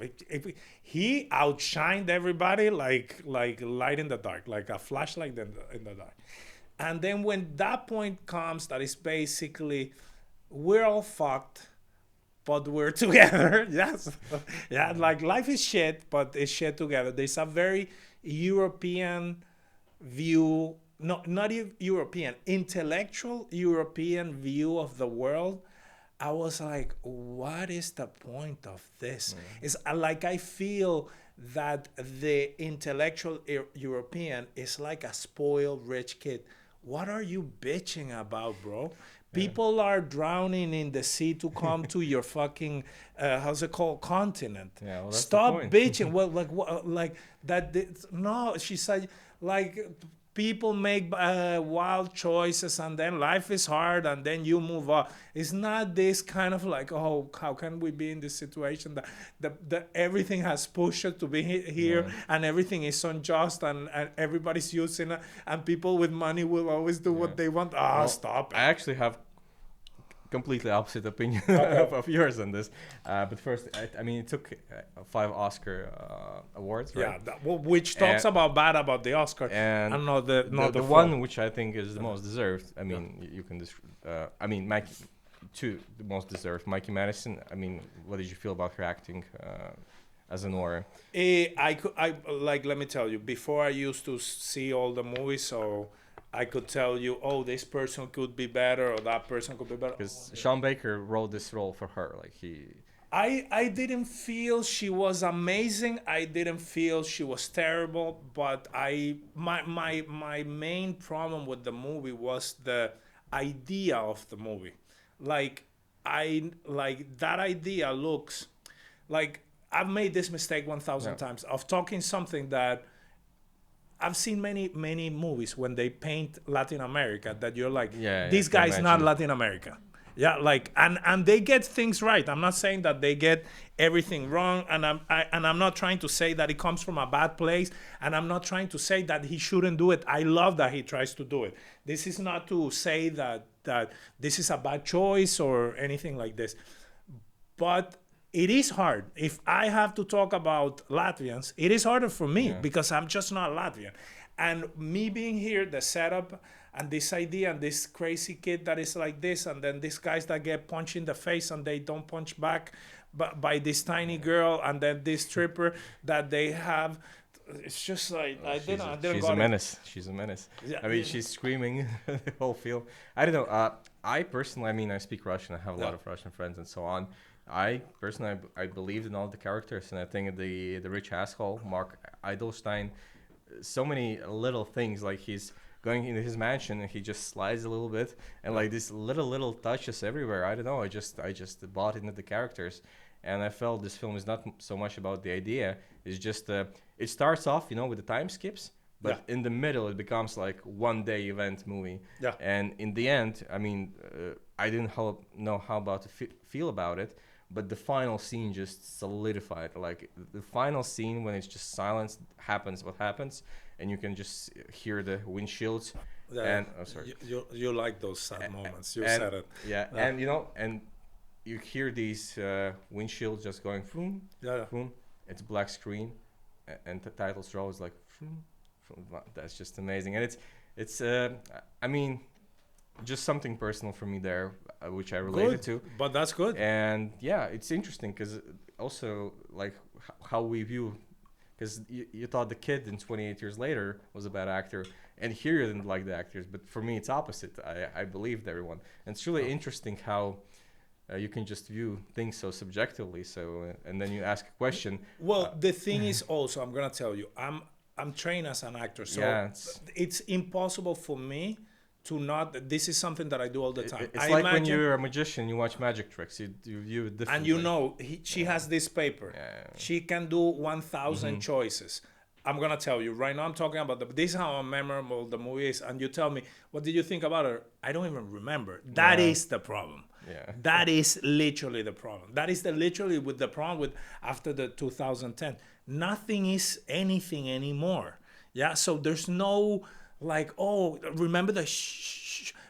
He outshined everybody like light in the dark, like a flashlight in the dark. And then when that point comes, that is basically, we're all fucked, but we're together. Yes. Yeah, like life is shit, but it's shit together. There's a very European view, not European, intellectual European view of the world. I was like, what is the point of this? It's like, I feel that the intellectual European is like a spoiled rich kid. What are you bitching about, bro? People are drowning in the sea to come to your fucking how's it called, continent. Yeah, well, that's Stop the point. bitching. Well, like what? Like that? No, she said, like, people make wild choices, and then life is hard, and then you move on. It's not this kind of like, oh, how can we be in this situation that everything has pushed us to be here, and everything is unjust, and everybody's using it, and people with money will always do what they want. Stop it. I actually have completely opposite opinion of yours on this. But first, I mean, it took 5 Oscar awards, right? Yeah, which talks about the Oscar, And not the one which I think is the most deserved. I mean, you can I mean, Mikey, 2 the most deserved. Mikey Madison. I mean, what did you feel about her acting as an Nora? Let me tell you, before I used to see all the movies, so I could tell you, oh, this person could be better, or that person could be better. Because Sean Baker wrote this role for her, like I didn't feel she was amazing. I didn't feel she was terrible. But my main problem with the movie was the idea of the movie. Like that idea looks like, I've made this mistake 1,000 times of talking something that I've seen many movies when they paint Latin America that you're like, this guy's not Latin America. Yeah, like, and they get things right. I'm not saying that they get everything wrong, and I'm not trying to say that it comes from a bad place, and I'm not trying to say that he shouldn't do it. I love that he tries to do it. This is not to say that this is a bad choice or anything like this. But it is hard. If I have to talk about Latvians, it is harder for me because I'm just not Latvian. And me being here, the setup and this idea and this crazy kid that is like this, and then these guys that get punched in the face and they don't punch back by this tiny girl, and then this stripper that they have. It's just like, she's a menace. She's a menace. Yeah, I mean, she's screaming the whole film. I don't know. I personally, I mean, I speak Russian. I have a lot of Russian friends and so on. I personally, I believed in all the characters, and I think the rich asshole Mark Eidelstein, so many little things, like he's going into his mansion and he just slides a little bit, and like these little touches everywhere. I don't know. I just bought into the characters, and I felt this film is not so much about the idea. It's just it starts off, with the time skips, but Yeah. in the middle it becomes like one day event movie. Yeah. And in the end, I mean, I didn't know how about to feel about it, but the final scene just solidified. Like the final scene when it's just silence, happens what happens, and you can just hear the windshields. Yeah. And oh, sorry. You like those sad moments. You And- said it. Yeah, Yeah. and you know, and you hear these windshields just going boom, Yeah. boom. It's black screen, and the title scroll is like boom, boom. That's just amazing, and it's I mean, just something personal for me there, which I related Good. to. But that's good. And yeah, it's interesting because also like how we view, because you thought the kid in 28 years later was a bad actor, and here you didn't like the actors, but for me it's opposite. I believed everyone, and it's really interesting how you can just view things so subjectively. So and then you ask a question. Well, the thing is also, I'm gonna tell you, I'm trained as an actor, so Yeah, it's impossible for me to not. This is something that I do all the time. It's I like when imagine- you're a magician, you watch magic tricks. You view it differently. and you know, she has this paper. Yeah. She can do 1,000 choices. I'm gonna tell you right now. I'm talking about this is how memorable the movie is, and you tell me what did you think about her? I don't even remember. That Yeah. is the problem. Yeah. That is literally the problem. That is literally with the problem with after the 2010. Nothing is anything anymore. Yeah. So there's no like, oh, remember the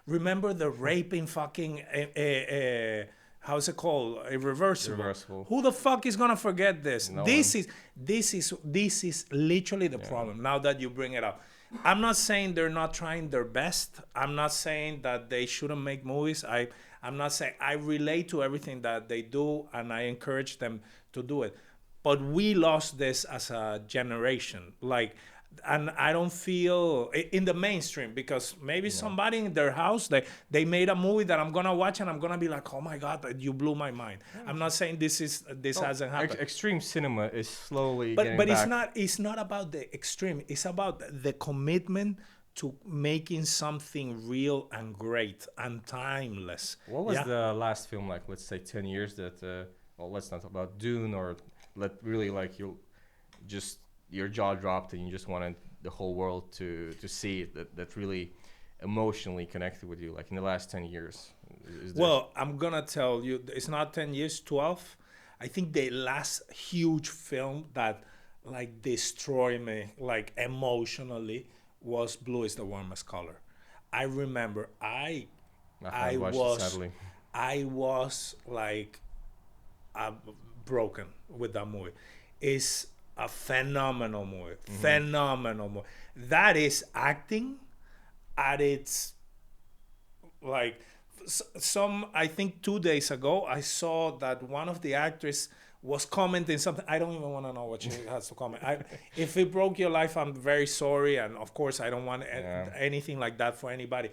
remember the raping fucking how's it called? Irreversible. Irreversible. Who the fuck is gonna forget this? No this is literally the problem. Now that you bring it up, I'm not saying they're not trying their best. I'm not saying that they shouldn't make movies. I'm not saying I relate to everything that they do, and I encourage them to do it. But we lost this as a generation. Like, and I don't feel in the mainstream, because maybe somebody in their house they made a movie that I'm gonna watch and I'm gonna be like, oh my god, you blew my mind. I'm not saying this hasn't happened. Extreme cinema is slowly But getting but back. it's not about the extreme. It's about the commitment to making something real and great and timeless. What was Yeah? the last film, like, let's say 10 years that, well, let's not talk about Dune, or really like your jaw dropped and you just wanted the whole world to see it, that really emotionally connected with you, like in the last 10 years? Is there- Well, I'm gonna tell you, it's not 10 years, 12. I think the last huge film that like destroyed me like emotionally was Blue is the Warmest Color. I remember I haven't watched it, was sadly. I was like broken with that movie. It's a phenomenal movie. Phenomenal movie. That is acting at its like some. I think 2 days ago I saw that one of the actors was commenting something. I don't even want to know what she has to comment. If it broke your life, I'm very sorry, and of course I don't want anything like that for anybody.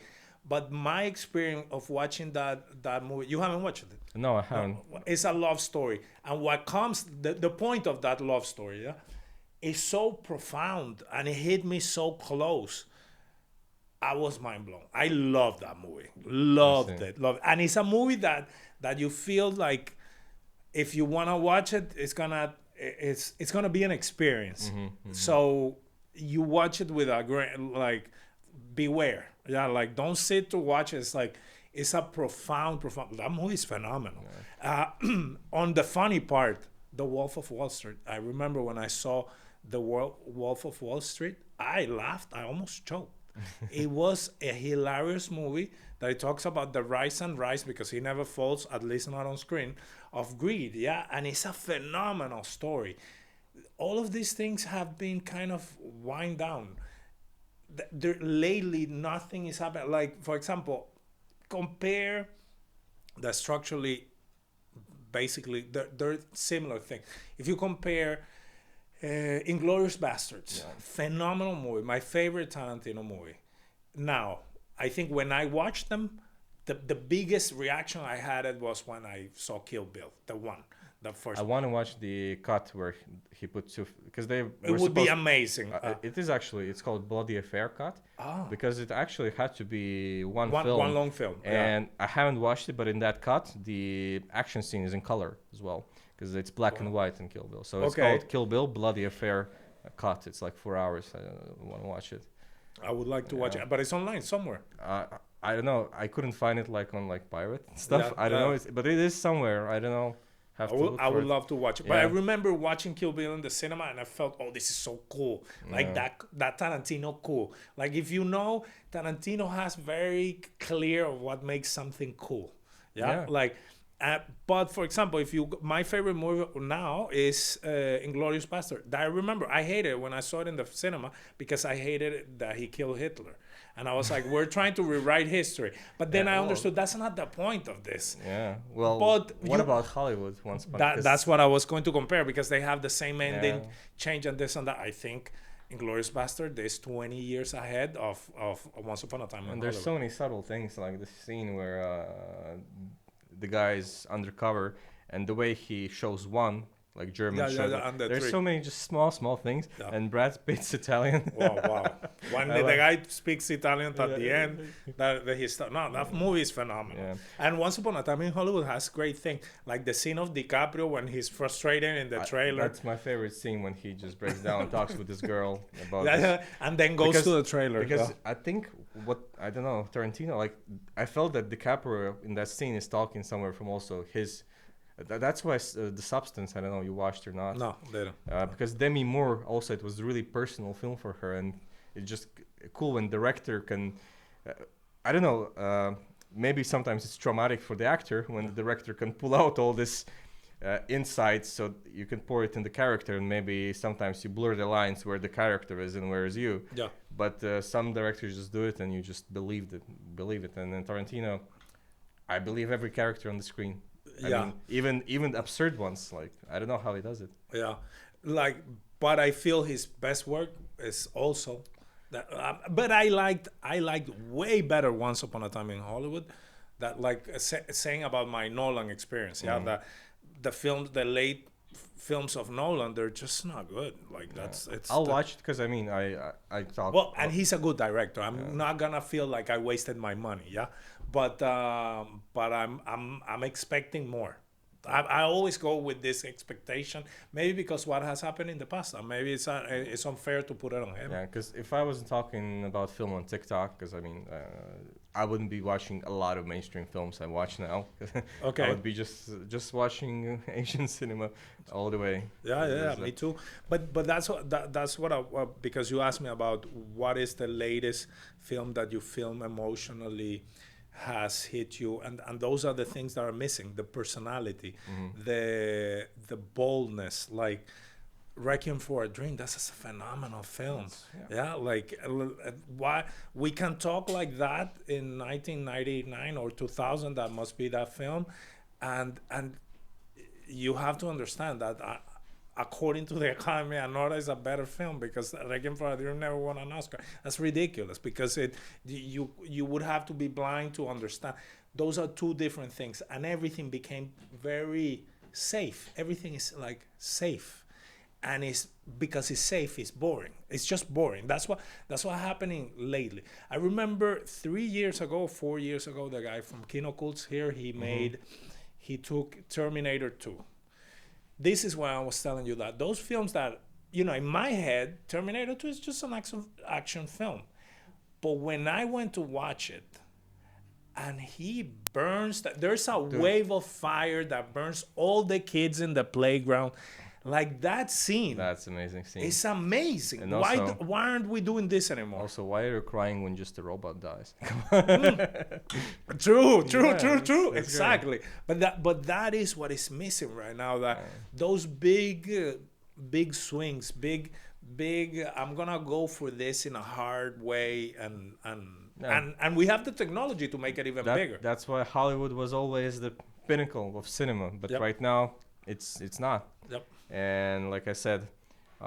But my experience of watching that movie, you haven't watched it. No, I haven't. It's a love story, and what comes the point of that love story, yeah, is so profound, and it hit me so close. I was mind blown. I love that movie. Loved it. Loved it. And it's a movie that you feel like if you want to watch it, it's gonna be an experience. So you watch it with a great, like, beware. Yeah, like, don't sit to watch it. It's like, it's a profound. That movie is phenomenal. On the funny part, The Wolf of Wall Street. I remember when I saw The Wolf of Wall Street, I laughed. I almost choked. It was a hilarious movie that it talks about the rise and rise, because he never falls, at least not on screen, of greed. Yeah, and it's a phenomenal story. All of these things have been kind of wind down. Lately, nothing is happening. Like, for example, compare the structurally, basically, they're similar things. If you compare Inglourious Bastards, phenomenal movie, my favorite Tarantino movie. Now, I think when I watched them, the biggest reaction I had was when I saw Kill Bill, the first. I want to watch the cut where he put two, because they were It would be supposed- amazing. it is actually, it's called Bloody Affair cut, Ah. because it actually had to be one one film. long film. And I haven't watched it, but in that cut, the action scene is in color as well, because it's black and white in Kill Bill. So it's Okay. called Kill Bill Bloody Affair cut. It's like 4 hours. I want to watch it. I would like to watch Yeah. it, but it's online somewhere. I don't know. I couldn't find it like on like pirate stuff. Yeah, I don't know. yeah. But it is somewhere. I don't know. Have to look I for would it. love to watch it. But I Yeah. remember watching Kill Bill in the cinema, and I felt, oh, this is so cool. Like Yeah. that Tarantino cool. Like if you know, Tarantino has very clear of what makes something cool. Yeah. Yeah. Like, but for example, my favorite movie now is Inglourious Bastard. That I remember I hated it when I saw it in the cinema because I hated that he killed Hitler. And I was like, we're trying to rewrite history. But then Yeah, I well- understood that's not the point of this. Yeah. Well, But what you- about Hollywood? Once upon That's what I was going to compare because they have the same ending, Yeah. change and this and that. I think Inglourious Bastard is 20 years ahead of Once Upon a Time in And there's so Hollywood. many subtle things like the scene where the guy's undercover and the way he shows one, like German. shows and the there's three. so many just small things. Yeah. And Brad Pitt's Italian. Wow. When I the like- guy speaks Italian at the Yeah. end, that movie is phenomenal. Yeah. And Once Upon a Time in Hollywood has great things, like the scene of DiCaprio when he's frustrated in the trailer. That's my favorite scene when he just breaks down and talks with this girl about Yeah, this. and then goes Because- to the trailer. Because yeah. I think I don't know, Tarantino, like I felt that DiCaprio in that scene is talking somewhere from also his. That's why the Substance, I don't know, you watched or not. No, they don't. Because Demi Moore also, it was a really personal film for her, and it's just cool when director can. I don't know. Maybe sometimes it's traumatic for the actor when the director can pull out all this insights so you can pour it in the character, and maybe sometimes you blur the lines where the character is and where is you. Yeah. But some directors just do it and you just believe it. And then Tarantino, I believe every character on the screen. Yeah. I mean, even absurd ones. Like I don't know how he does it. Yeah, but I feel his best work is also that. But I liked way better Once Upon a Time in Hollywood. That saying about my Nolan experience. Yeah, that the late films of Nolan, they're just not good. Like I'll watch it because I mean I thought. Well, and he's a good director. I'm not gonna feel like I wasted my money. Yeah, but I'm expecting more. I always go with this expectation, maybe because what has happened in the past. Maybe it's unfair to put it on him. Yeah, because if I wasn't talking about film on TikTok, because I mean, I wouldn't be watching a lot of mainstream films I watch now. Okay. I would be just watching Asian cinema all the way. Yeah, me too. But that's what because you asked me about what is the latest film that you film emotionally has hit you, and those are the things that are missing: the personality, the boldness, like Requiem for a Dream. That's a phenomenal film. Yeah, like why we can talk like that in 1999 or 2000? That must be that film, and you have to understand that according to the Academy, Anora is a better film because Requiem for a Dream never won an Oscar. That's ridiculous because you would have to be blind to understand. Those are two different things, and everything became very safe. Everything is like safe, and it's because it's safe. It's boring. It's just boring. That's what happening lately. I remember 4 years ago, the guy from Kino Cults here, he took Terminator 2. This is why I was telling you that those films that, in my head, Terminator 2 is just an action film. But when I went to watch it, and he burns, there's a wave of fire that burns all the kids in the playground. Like that scene. That's an amazing scene. It's amazing. And Why also- why aren't we doing this anymore? Also, why are you crying when just a robot dies? True. that's Exactly. But that is what is missing right now. That those big swings, big. I'm gonna go for this in a hard way, and we have the technology to make it even bigger. That's why Hollywood was always the pinnacle of cinema, but Yep. right now it's not. Yep. And like I said,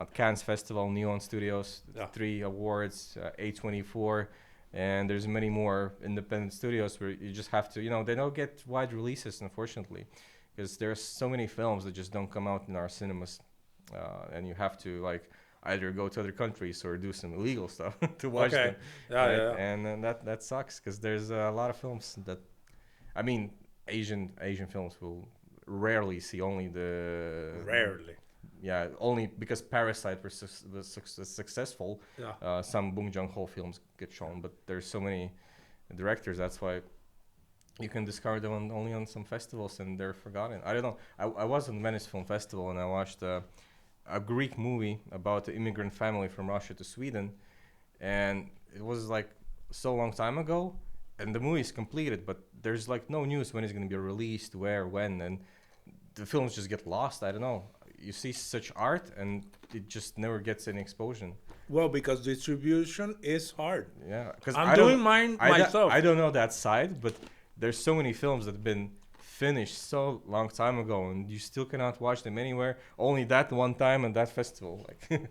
at Cannes Festival, Neon Studios, Yeah. 3 awards, A24, and there's many more independent studios where you just have to, they don't get wide releases, unfortunately, because there's so many films that just don't come out in our cinemas, and you have to either go to other countries or do some illegal stuff to watch them. Yeah. And that sucks because there's a lot of films that, Asian films will rarely see only the Rarely. yeah, only because Parasite was successful, some Bong Joon-ho films get shown, but there's so many directors, that's why you can discover them only on some festivals and they're forgotten. I don't know. I was on Venice Film Festival and I watched a Greek movie about an immigrant family from Russia to Sweden, and it was like so long time ago, and the movie is completed, but there's like no news when it's going to be released, where, when, and the films just get lost. I don't know. You see such art and it just never gets any exposure. Well, because distribution is hard. Yeah, because I'm doing mine myself. I don't know that side, but there's so many films that have been finished so long time ago and you still cannot watch them anywhere, only that one time and that festival. Like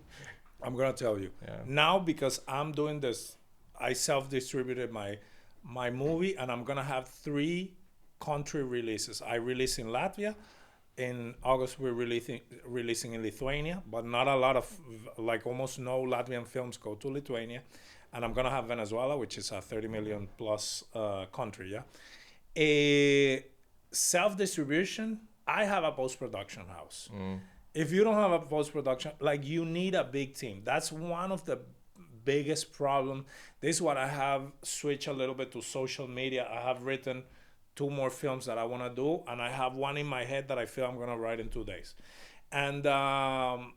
I'm gonna tell you now, because I'm doing this, I self-distributed my movie, and I'm gonna have 3 country releases. I release in Latvia. In August, we're releasing in Lithuania, but not a lot of, like almost no Latvian films go to Lithuania. And I'm gonna have Venezuela, which is a 30 million plus country. A self-distribution, I have a post-production house. If you don't have a post-production, like, you need a big team. That's one of the biggest problem. This is what I have switched a little bit to social media. I have written 2 more films that I want to do, and I have one in my head that I feel I'm going to write in 2 days. And I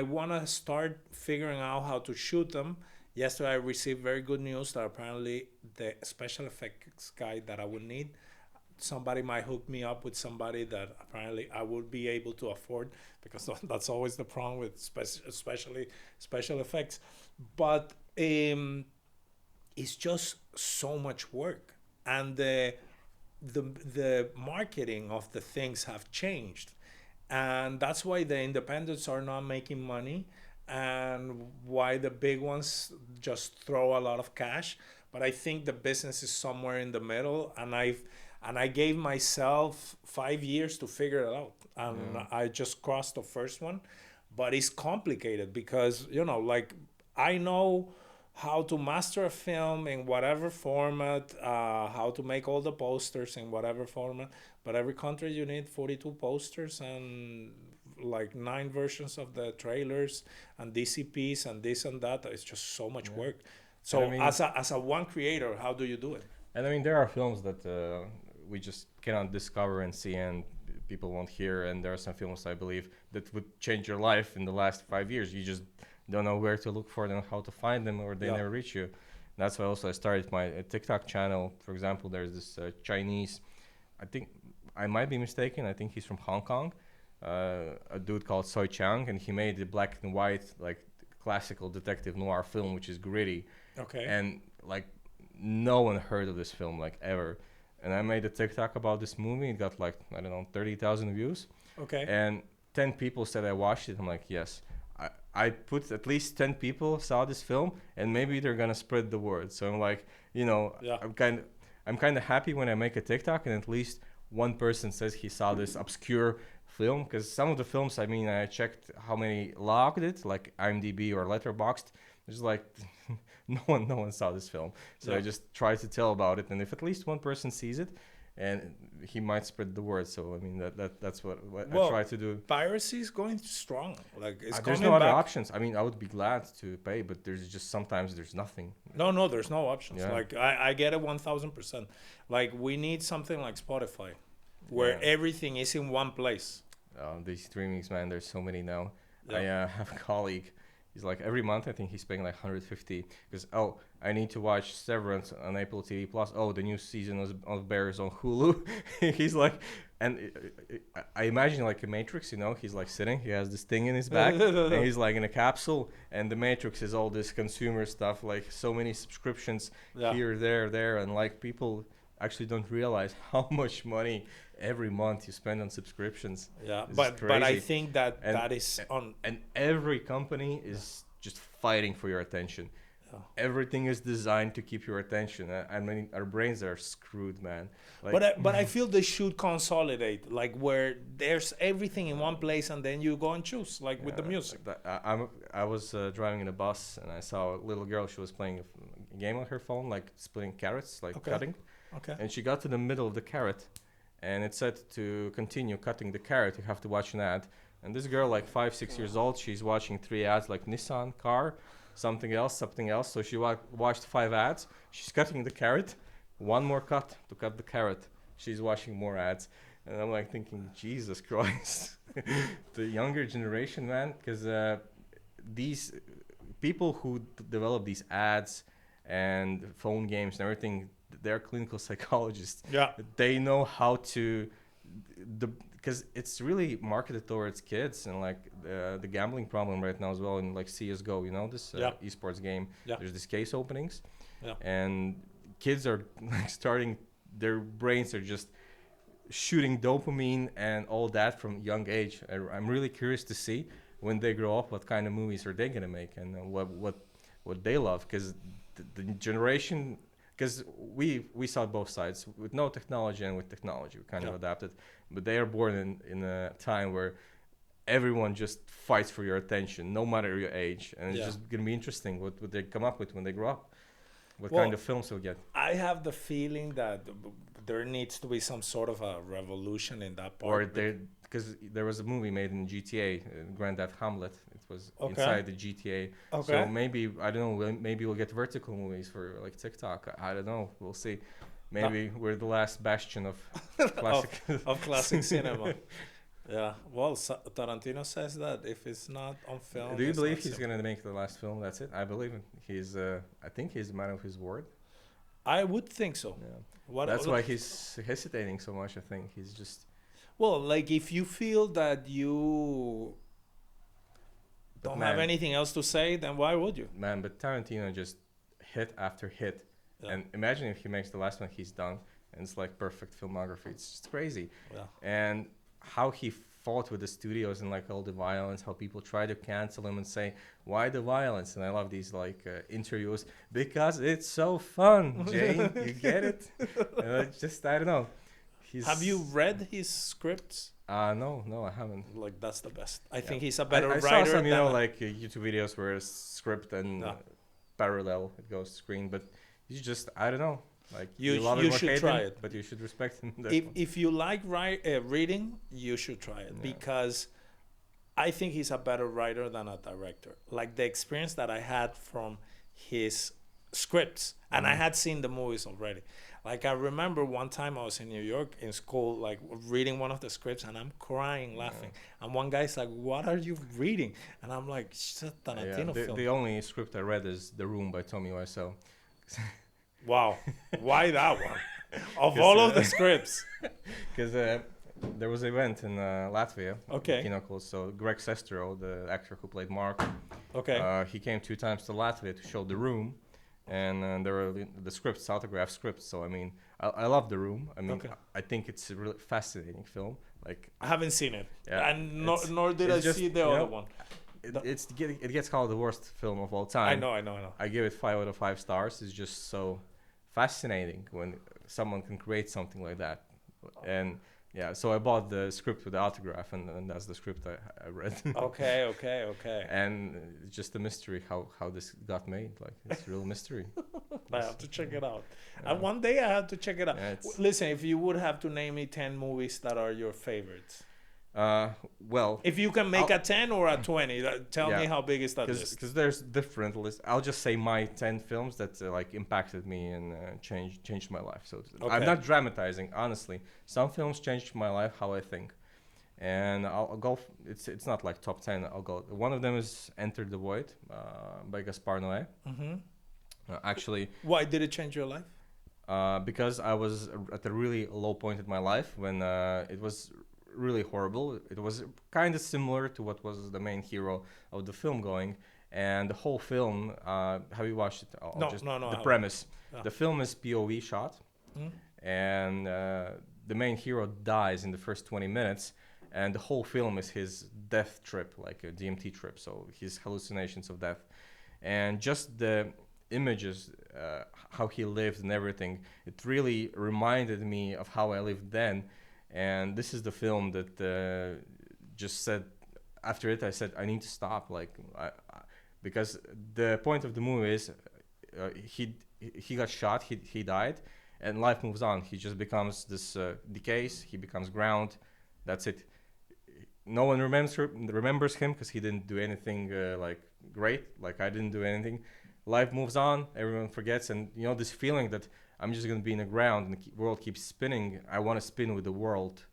want to start figuring out how to shoot them. Yesterday I received very good news that apparently the special effects guy that I would need, somebody might hook me up with somebody that apparently I would be able to afford, because that's always the problem with especially special effects. But it's just so much work, and the marketing of the things have changed, and that's why the independents are not making money, and why the big ones just throw a lot of cash. But I think the business is somewhere in the middle, and I gave myself 5 years to figure it out, and I just crossed the first one. But it's complicated because, like, I know how to master a film in whatever format, how to make all the posters in whatever format. But every country you need 42 posters and like 9 versions of the trailers and DCPs and this and that. It's just so much work. So as a one creator, how do you do it? And I mean, there are films that we just cannot discover and see, and people won't hear. And there are some films, I believe, that would change your life in the last 5 years. You just don't know where to look for them, how to find them, or they never reach you. That's why also I started my TikTok channel. For example, there's this Chinese, I think, I might be mistaken, I think he's from Hong Kong, a dude called Soi Chang, and he made the black and white, like, classical detective noir film, which is gritty. Okay. And, like, no one heard of this film, like, ever. And I made a TikTok about this movie. It got, like, I don't know, 30,000 views. Okay. And 10 people said I watched it. I'm like, yes. I put at least 10 people saw this film, and maybe they're gonna spread the word. So I'm like, I'm kind of happy when I make a TikTok and at least one person says he saw this obscure film, because some of the films, I mean, I checked how many logged it, like IMDb or Letterboxd. There's like no one saw this film. So I just try to tell about it, and if at least one person sees it, and he might spread the word. So I mean that's what I try to do. Piracy is going strong. Like, it's there's no other options. I mean, I would be glad to pay, but there's just sometimes there's nothing. No, there's no options. Yeah. Like, I get it 1,000%. Like, we need something like Spotify, where everything is in one place. These streamings, man, there's so many now. Yeah. I have a colleague. He's like, every month I think he's paying like 150 because I need to watch Severance on Apple TV Plus. The new season of Bears on Hulu. He's like, and I imagine like a Matrix, he's like sitting, he has this thing in his back, and he's like in a capsule, and the Matrix is all this consumer stuff, like so many subscriptions here, there, and like people actually don't realize how much money every month you spend on subscriptions. But I think that is on, and every company is just fighting for your attention. Everything is designed to keep your attention. I mean, our brains are screwed, man. Like, but I feel they should consolidate, like, where there's everything in one place, and then you go and choose, like with the music. I was driving in a bus, and I saw a little girl. She was playing a game on her phone, like splitting carrots, like cutting. Okay. And she got to the middle of the carrot, and it said to continue cutting the carrot, you have to watch an ad. And this girl, like 5, 6 years old, she's watching 3 ads, like Nissan car, something else. So she watched 5 ads. She's cutting the carrot. One more cut to cut the carrot. She's watching more ads. And I'm like thinking, Jesus Christ. The younger generation, man, because these people who develop these ads and phone games and everything, they're clinical psychologists. Yeah. They know how to, because it's really marketed towards kids, and like the gambling problem right now as well in like CS:GO, you know, this esports game. Yeah. There's these case openings, Yeah. and kids are like starting, their brains are just shooting dopamine and all that from young age. I'm really curious to see when they grow up what kind of movies are they gonna make, and what they love, because the generation, because we saw both sides with no technology and with technology. We kind of adapted, but they are born in a time where everyone just fights for your attention, no matter your age, and it's just gonna be interesting what they come up with when they grow up, what kind of films we'll get. I have the feeling that there needs to be some sort of a revolution in that part. Or because there was a movie made in GTA, Grand Theft Hamlet. It was inside the GTA. Okay. So maybe, I don't know, maybe we'll get vertical movies for like TikTok. I don't know. We'll see. Maybe we're the last bastion of classic of classic cinema. Yeah. Well, Tarantino says that if it's not on film. Do you believe he's going to make the last film? That's it? I believe him. I think he's a man of his word. I would think so. Yeah. That's why he's hesitating so much, I think. He's just... Well, like if you feel that you don't have anything else to say, then why would you? Man, but Tarantino just hit after hit. Yeah. And imagine if he makes the last one, he's done. And it's like perfect filmography. It's just crazy. Yeah. And how he fought with the studios and like all the violence, how people try to cancel him and say, why the violence? And I love these like interviews, because it's so fun, Jane. You get it? I don't know. Have you read his scripts? No, I haven't. Like, that's the best. I think he's a better writer. I saw some, like YouTube videos where it's script and parallel, it goes to screen, but you just, I don't know. Like, you love you should try it, but you should respect him. If you like reading, you should try it, because I think he's a better writer than a director. Like, the experience that I had from his scripts, and I had seen the movies already. Like, I remember one time I was in New York in school, like reading one of the scripts, and I'm crying, laughing. And one guy's like, "What are you reading?" And I'm like, "It's a Tarantino film." The only script I read is The Room by Tommy Wiseau. Wow. Why that one? Of all of the scripts. Because there was an event in Latvia. Okay. Kinokuls. So Greg Sestero, the actor who played Mark, he came 2 times to Latvia to show The Room. And there were the scripts, autographed scripts. So, I mean, I love The Room. I mean, I think it's a really fascinating film. Like, I haven't seen it. Yeah, and nor did I see the other one. It gets called the worst film of all time. I know. I give it 5 out of 5 stars. It's just so fascinating when someone can create something like that. And so I bought the script with the autograph, and that's the script I read. Okay. And it's just a mystery how this got made. Like, it's a real mystery. I have to check it out. And one day I have to check it out. Listen, if you would have to name me 10 movies that are your favorites. Well, if you can make a 10 or a 20, tell me how big is that list. Because there's different lists. I'll just say my 10 films that like impacted me and changed my life. So I'm not dramatizing, honestly. Some films changed my life, how I think, and I'll go. It's not like top 10. I'll go. One of them is Enter the Void by Gaspar Noé. Actually, why did it change your life? Because I was at a really low point in my life when it was really horrible. It was kind of similar to what was the main hero of the film going, and the whole film, have you watched it? No. The premise. The film is POV shot, and the main hero dies in the first 20 minutes, and the whole film is his death trip, like a DMT trip, so his hallucinations of death. And just the images, how he lived and everything, it really reminded me of how I lived then. And this is the film that just said, after it, I said, I need to stop. Like, because the point of the movie is he got shot, he died, and life moves on. He just becomes this decays, he becomes ground. That's it. no one remembers him because he didn't do anything like great. Like I didn't do anything. Life moves on. Everyone forgets, and you know this feeling that I'm just gonna be in the ground and the world keeps spinning. I want to spin with the world.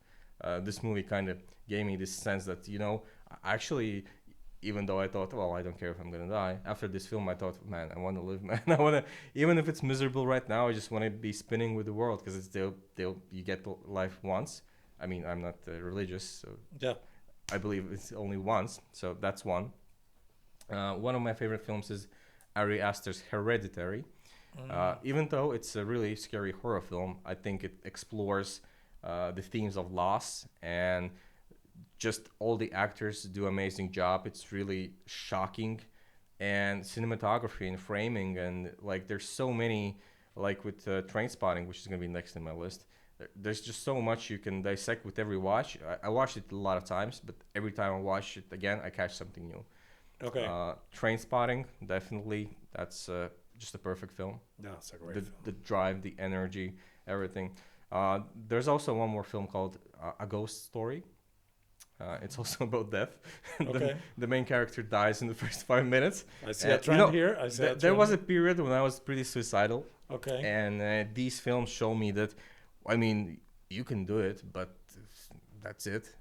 This movie kind of gave me this sense that actually, even though I thought, well, I don't care if I'm gonna die. After this film, I thought, man, I want to live, man. I want to, even if it's miserable right now, I just want to be spinning with the world because it's you get life once. I mean, I'm not religious, so Yeah. I believe it's only once. So that's one. One of my favorite films is Ari Aster's Hereditary. Even though it's a really scary horror film, I think it explores the themes of loss, and just all the actors do amazing job. It's really shocking, and cinematography and framing, and like there's so many, like with Trainspotting, which is gonna be next in my list. There's just so much you can dissect with every watch. I watched it a lot of times, but every time I watch it again, I catch something new. Okay. Trainspotting, definitely. That's just a perfect film. Yeah, it's a great film. The drive, the energy, everything. There's also one more film called A Ghost Story. It's also about death. Okay. The main character dies in the first 5 minutes. I see a trend here. There was a period when I was pretty suicidal. Okay. And these films show me that, I mean, you can do it, but that's it.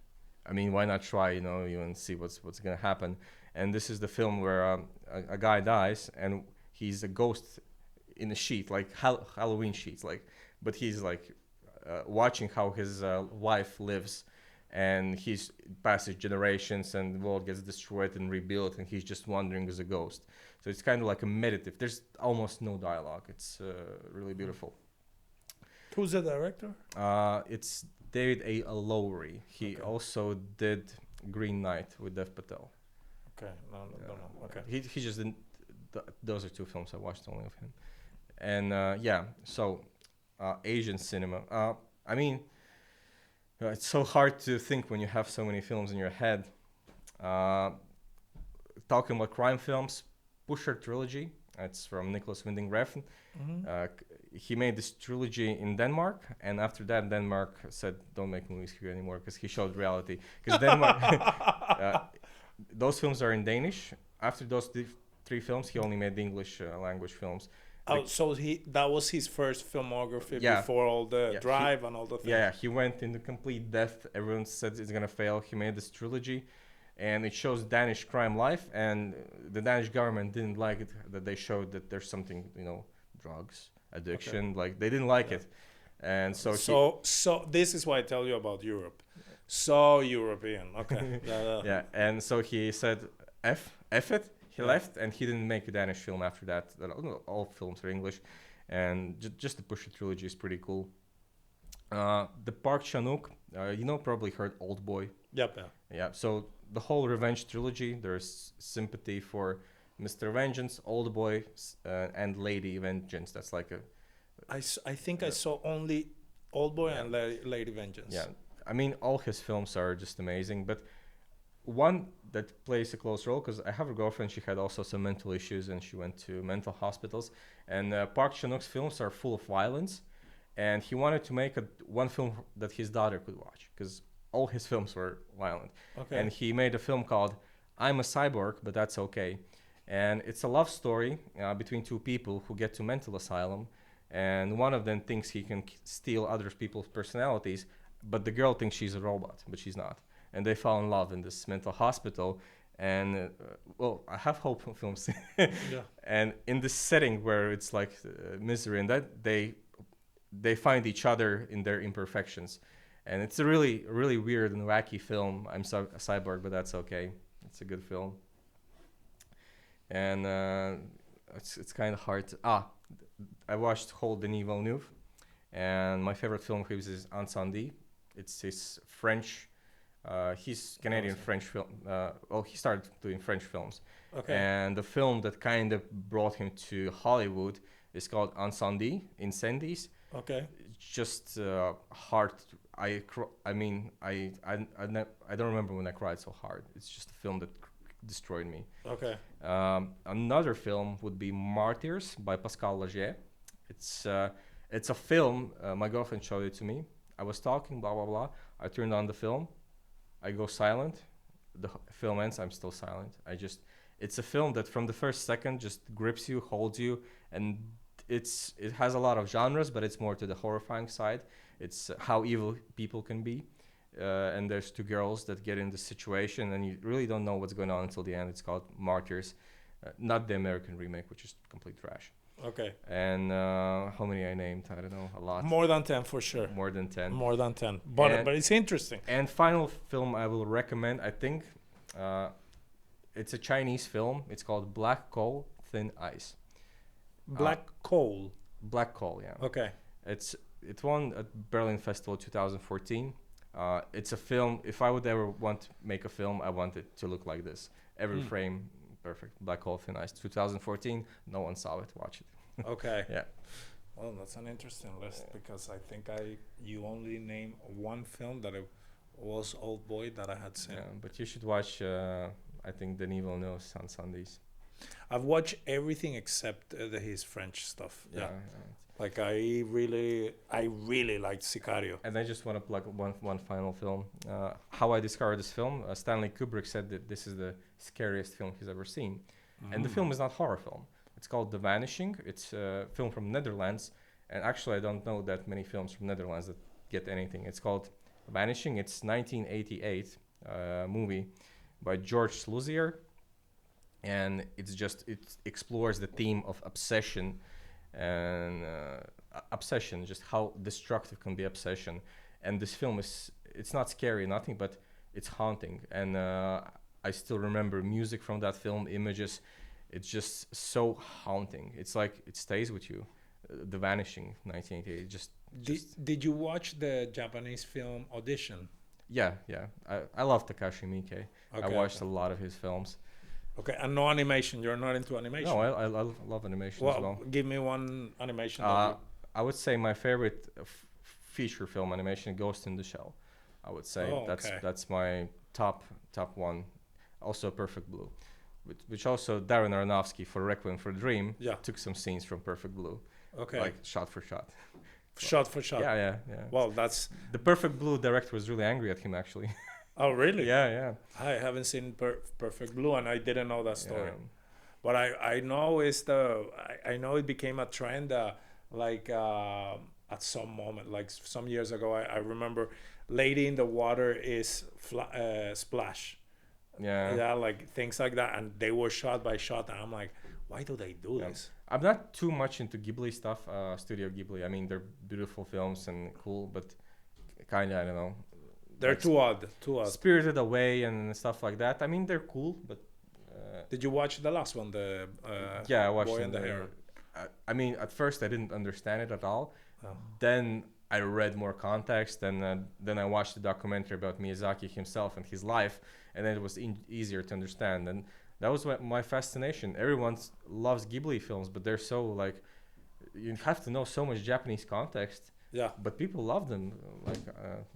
I mean, why not try, you and see what's going to happen. And this is the film where a guy dies and he's a ghost in a sheet, like Halloween sheets, but he's like watching how his wife lives, and he's passes generations and the world gets destroyed and rebuilt, and he's just wandering as a ghost. So it's kind of like a meditative. There's almost no dialogue. It's really beautiful. Who's the director? It's David A. Lowery. He also did Green Knight with Dev Patel. Okay, no. Okay. He just didn't. Those are two films I watched only of him. And so Asian cinema. I mean, it's so hard to think when you have so many films in your head. Talking about crime films, Pusher Trilogy. It's from Nicholas Winding Refn. He made this trilogy in Denmark, and after that, Denmark said, "Don't make movies here anymore," because he showed reality. Because Denmark, those films are in Danish. After those three films, he only made English language films. So that was his first filmography before all the Drive and all the things. Yeah, he went into complete depth. Everyone said it's gonna fail. He made this trilogy, and it shows Danish crime life. And the Danish government didn't like it that they showed that there's something, drugs, addiction. Okay. Like they didn't like it, and so this is why I tell you about Europe. So European, okay. Yeah, and so he said, F it. He left, and he didn't make a Danish film after that. All films are English, and just the Pusher trilogy is pretty cool. The Park Chan-wook, probably heard Old Boy. Yep. Yeah. So the whole Revenge trilogy, there's sympathy for Mr. Vengeance, Old Boy, and Lady Vengeance. That's like a. I think I saw only Old Boy and Lady Vengeance. Yeah, I mean all his films are just amazing, but one that plays a close role, because I have a girlfriend, she had also some mental issues and she went to mental hospitals, and Park Chan-wook's films are full of violence, and he wanted to make one film that his daughter could watch, because all his films were violent. Okay. And he made a film called I'm a Cyborg, But That's Okay, and it's a love story between two people who get to mental asylum, and one of them thinks he can steal other people's personalities, but the girl thinks she's a robot, but she's not. And they fall in love in this mental hospital, and I have hope for films. And in this setting where it's like misery, and that they find each other in their imperfections, and it's a really, really weird and wacky film. I'm a Cyborg, But That's Okay. It's a good film, and it's kind of hard to. I watched whole Denis Villeneuve, and my favorite film of his is Incendie. It's his French. He's Canadian French film. He started doing French films. Okay. And the film that kind of brought him to Hollywood is called Incendies. Okay. Just hard. I don't remember when I cried so hard. It's just a film that destroyed me. Okay. Another film would be Martyrs by Pascal Laugier. It's a film. My girlfriend showed it to me. I was talking, blah blah blah. I turned on the film. I go silent. The film ends. I'm still silent. It's a film that from the first second just grips you, holds you, and it has a lot of genres, but it's more to the horrifying side. It's how evil people can be. And there's two girls that get in this situation, and you really don't know what's going on until the end. It's called Martyrs, not the American remake, which is complete trash. Okay. And how many I named? I don't know, a lot. More than 10 for sure. More than 10. More than 10. But it's interesting. And final film I will recommend, I think, it's a Chinese film. It's called Black Coal, Thin Ice. Black Coal. Black Coal, yeah. Okay. It won at Berlin Festival 2014. It's a film. If I would ever want to make a film, I want it to look like this. Every frame, perfect. Black Hole, Thin Ice, 2014. No one saw it. Watch it. Okay. Yeah. Well, that's an interesting list because I think you only name one film that was Old Boy that I had seen. Yeah, but you should watch. I think Denis Villeneuve on Sundays. I've watched everything except his French stuff. Yeah. Like I really liked Sicario. And I just want to plug one final film. How I discovered this film, Stanley Kubrick said that this is the scariest film he's ever seen. And the film is not horror film. It's called The Vanishing. It's a film from Netherlands. And actually, I don't know that many films from Netherlands that get anything. It's called Vanishing. It's 1988 movie by George Sluzier. And it explores the theme of obsession and obsession, just how destructive can be obsession. And this film it's not scary, nothing, but it's haunting. And I still remember music from that film, images. It's just so haunting. It's like it stays with you. The Vanishing, 1988. Did you watch the Japanese film Audition? Yeah. I love Takashi Miike. Okay, I watched a lot of his films. Okay, and no animation. You're not into animation. No, I love animation as well. Give me one animation. I would say my favorite feature film animation, Ghost in the Shell. I would say that's my top one. Also Perfect Blue, which also Darren Aronofsky for Requiem for a Dream took some scenes from Perfect Blue. Okay. Like shot for shot. Shot for shot. Yeah. Well, that's the Perfect Blue director was really angry at him actually. Oh really? Yeah. I haven't seen Perfect Blue, and I didn't know that story. Yeah. But I know I know it became a trend. At some moment, like some years ago, I remember Lady in the Water is Splash. Yeah, like things like that, and they were shot by shot, and I'm like, why do they do this? I'm not too much into Ghibli stuff, Studio Ghibli. I mean, they're beautiful films and cool, but kind of, I don't know. They're like too odd. Spirited Away and stuff like that. I mean, they're cool, but... Did you watch the last one, the I watched Boy and the Hare? I mean, at first I didn't understand it at all. Oh. Then I read more context, and then I watched the documentary about Miyazaki himself and his life, and then it was easier to understand. And that was my fascination. Everyone loves Ghibli films, but they're so like... You have to know so much Japanese context. Yeah, but people love them.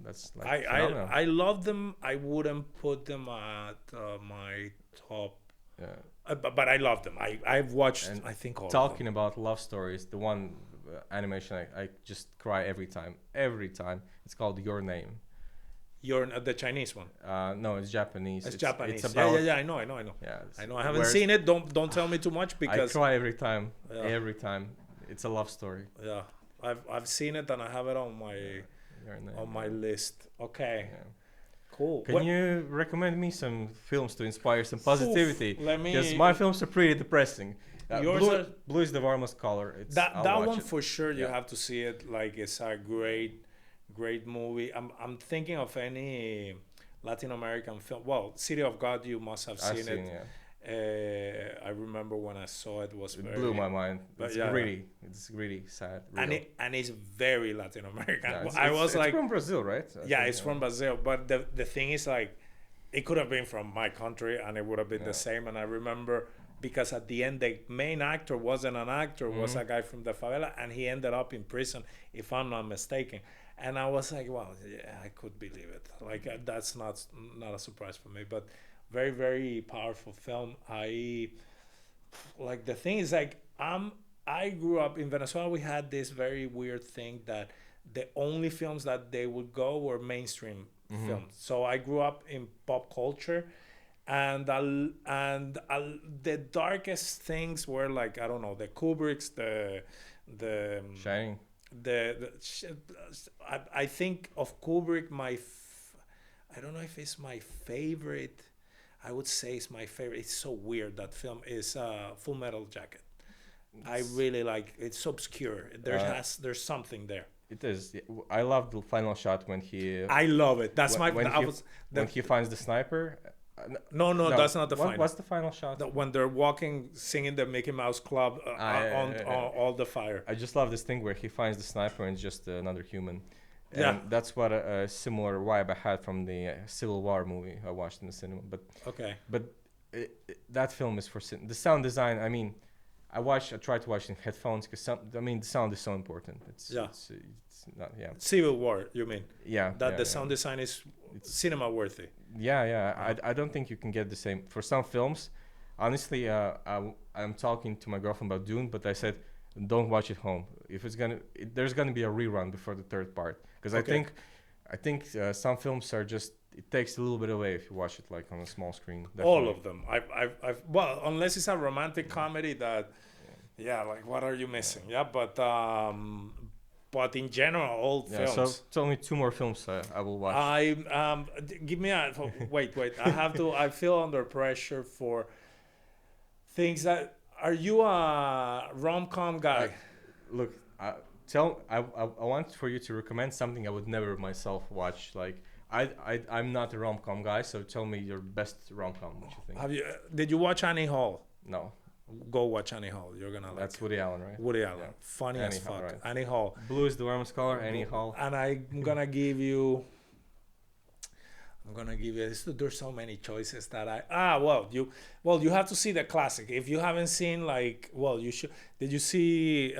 That's like I love them. I wouldn't put them at my top. Yeah, but I love them. I've watched. And I think all talking of them. About love stories. The one animation I just cry every time. It's called Your Name. The Chinese one. No, it's Japanese. It's Japanese. It's about, I know. Yeah, I know. I haven't seen it. Don't tell me too much because I cry every time. Yeah. Every time. It's a love story. Yeah. I've seen it and I have it on my list. Okay, cool. Can you recommend me some films to inspire some positivity? Because my films are pretty depressing. Blue is the warmest color. That one for sure. You have to see it. Like it's a great movie. I'm thinking of any Latin American film. Well, City of God. You must have seen it. Yeah. I remember when I saw it blew my mind. It's really sad. Real. And it's very Latin American. Yeah, it's from Brazil, right? It's from Brazil. But the thing is, like, it could have been from my country and it would have been the same. And I remember because at the end, the main actor wasn't an actor, was a guy from the favela, and he ended up in prison, if I'm not mistaken. And I was like, well, yeah, I could believe it. Like, that's not a surprise for me, but very, very powerful film. The thing is, like, I grew up in Venezuela. We had this very weird thing that the only films that they would go were mainstream films. So I grew up in pop culture, and the darkest things were like, I don't know, the Kubricks, the Shining. I think of Kubrick, I don't know if it's my favorite. I would say it's my favorite. It's so weird, that film is Full Metal Jacket. I really like. It's obscure. There's something there. It is. I love the final shot when he. I love it. That's when he finds the sniper. No, that's not the final. What's the final shot? When they're walking, singing the Mickey Mouse Club on all the fire. I just love this thing where he finds the sniper and it's just another human. And Yeah. that's what a similar vibe I had from the Civil War movie I watched in the cinema. But that film is for the sound design. I mean, I tried to watch it in headphones because the sound is so important. It's not, yeah. Civil War, you mean? Yeah. That the sound design is cinema worthy. Yeah. I don't think you can get the same for some films. Honestly, I'm talking to my girlfriend about Dune, but I said don't watch it home. If there's gonna be a rerun before the third part, because I think some films are just, it takes a little bit away if you watch it like on a small screen. Definitely. All of them. Well, unless it's a romantic comedy that, like what are you missing? Yeah, but in general, all films. So it's only 2 more films I will watch. Give me a wait. I have to. I feel under pressure for things that. Are you a rom-com guy? Look, I want for you to recommend something I would never myself watch. Like I'm not a rom-com guy, so tell me your best rom-com. What you think? Did you watch Annie Hall? No. Go watch Annie Hall. You're gonna like. That's Woody Allen, right? Woody Allen, funny as fuck. Right. Annie Hall. Blue is the warmest color. Annie Hall. And I'm gonna give you. There's so many choices that you have to see the classic. If you haven't seen you should. Did you see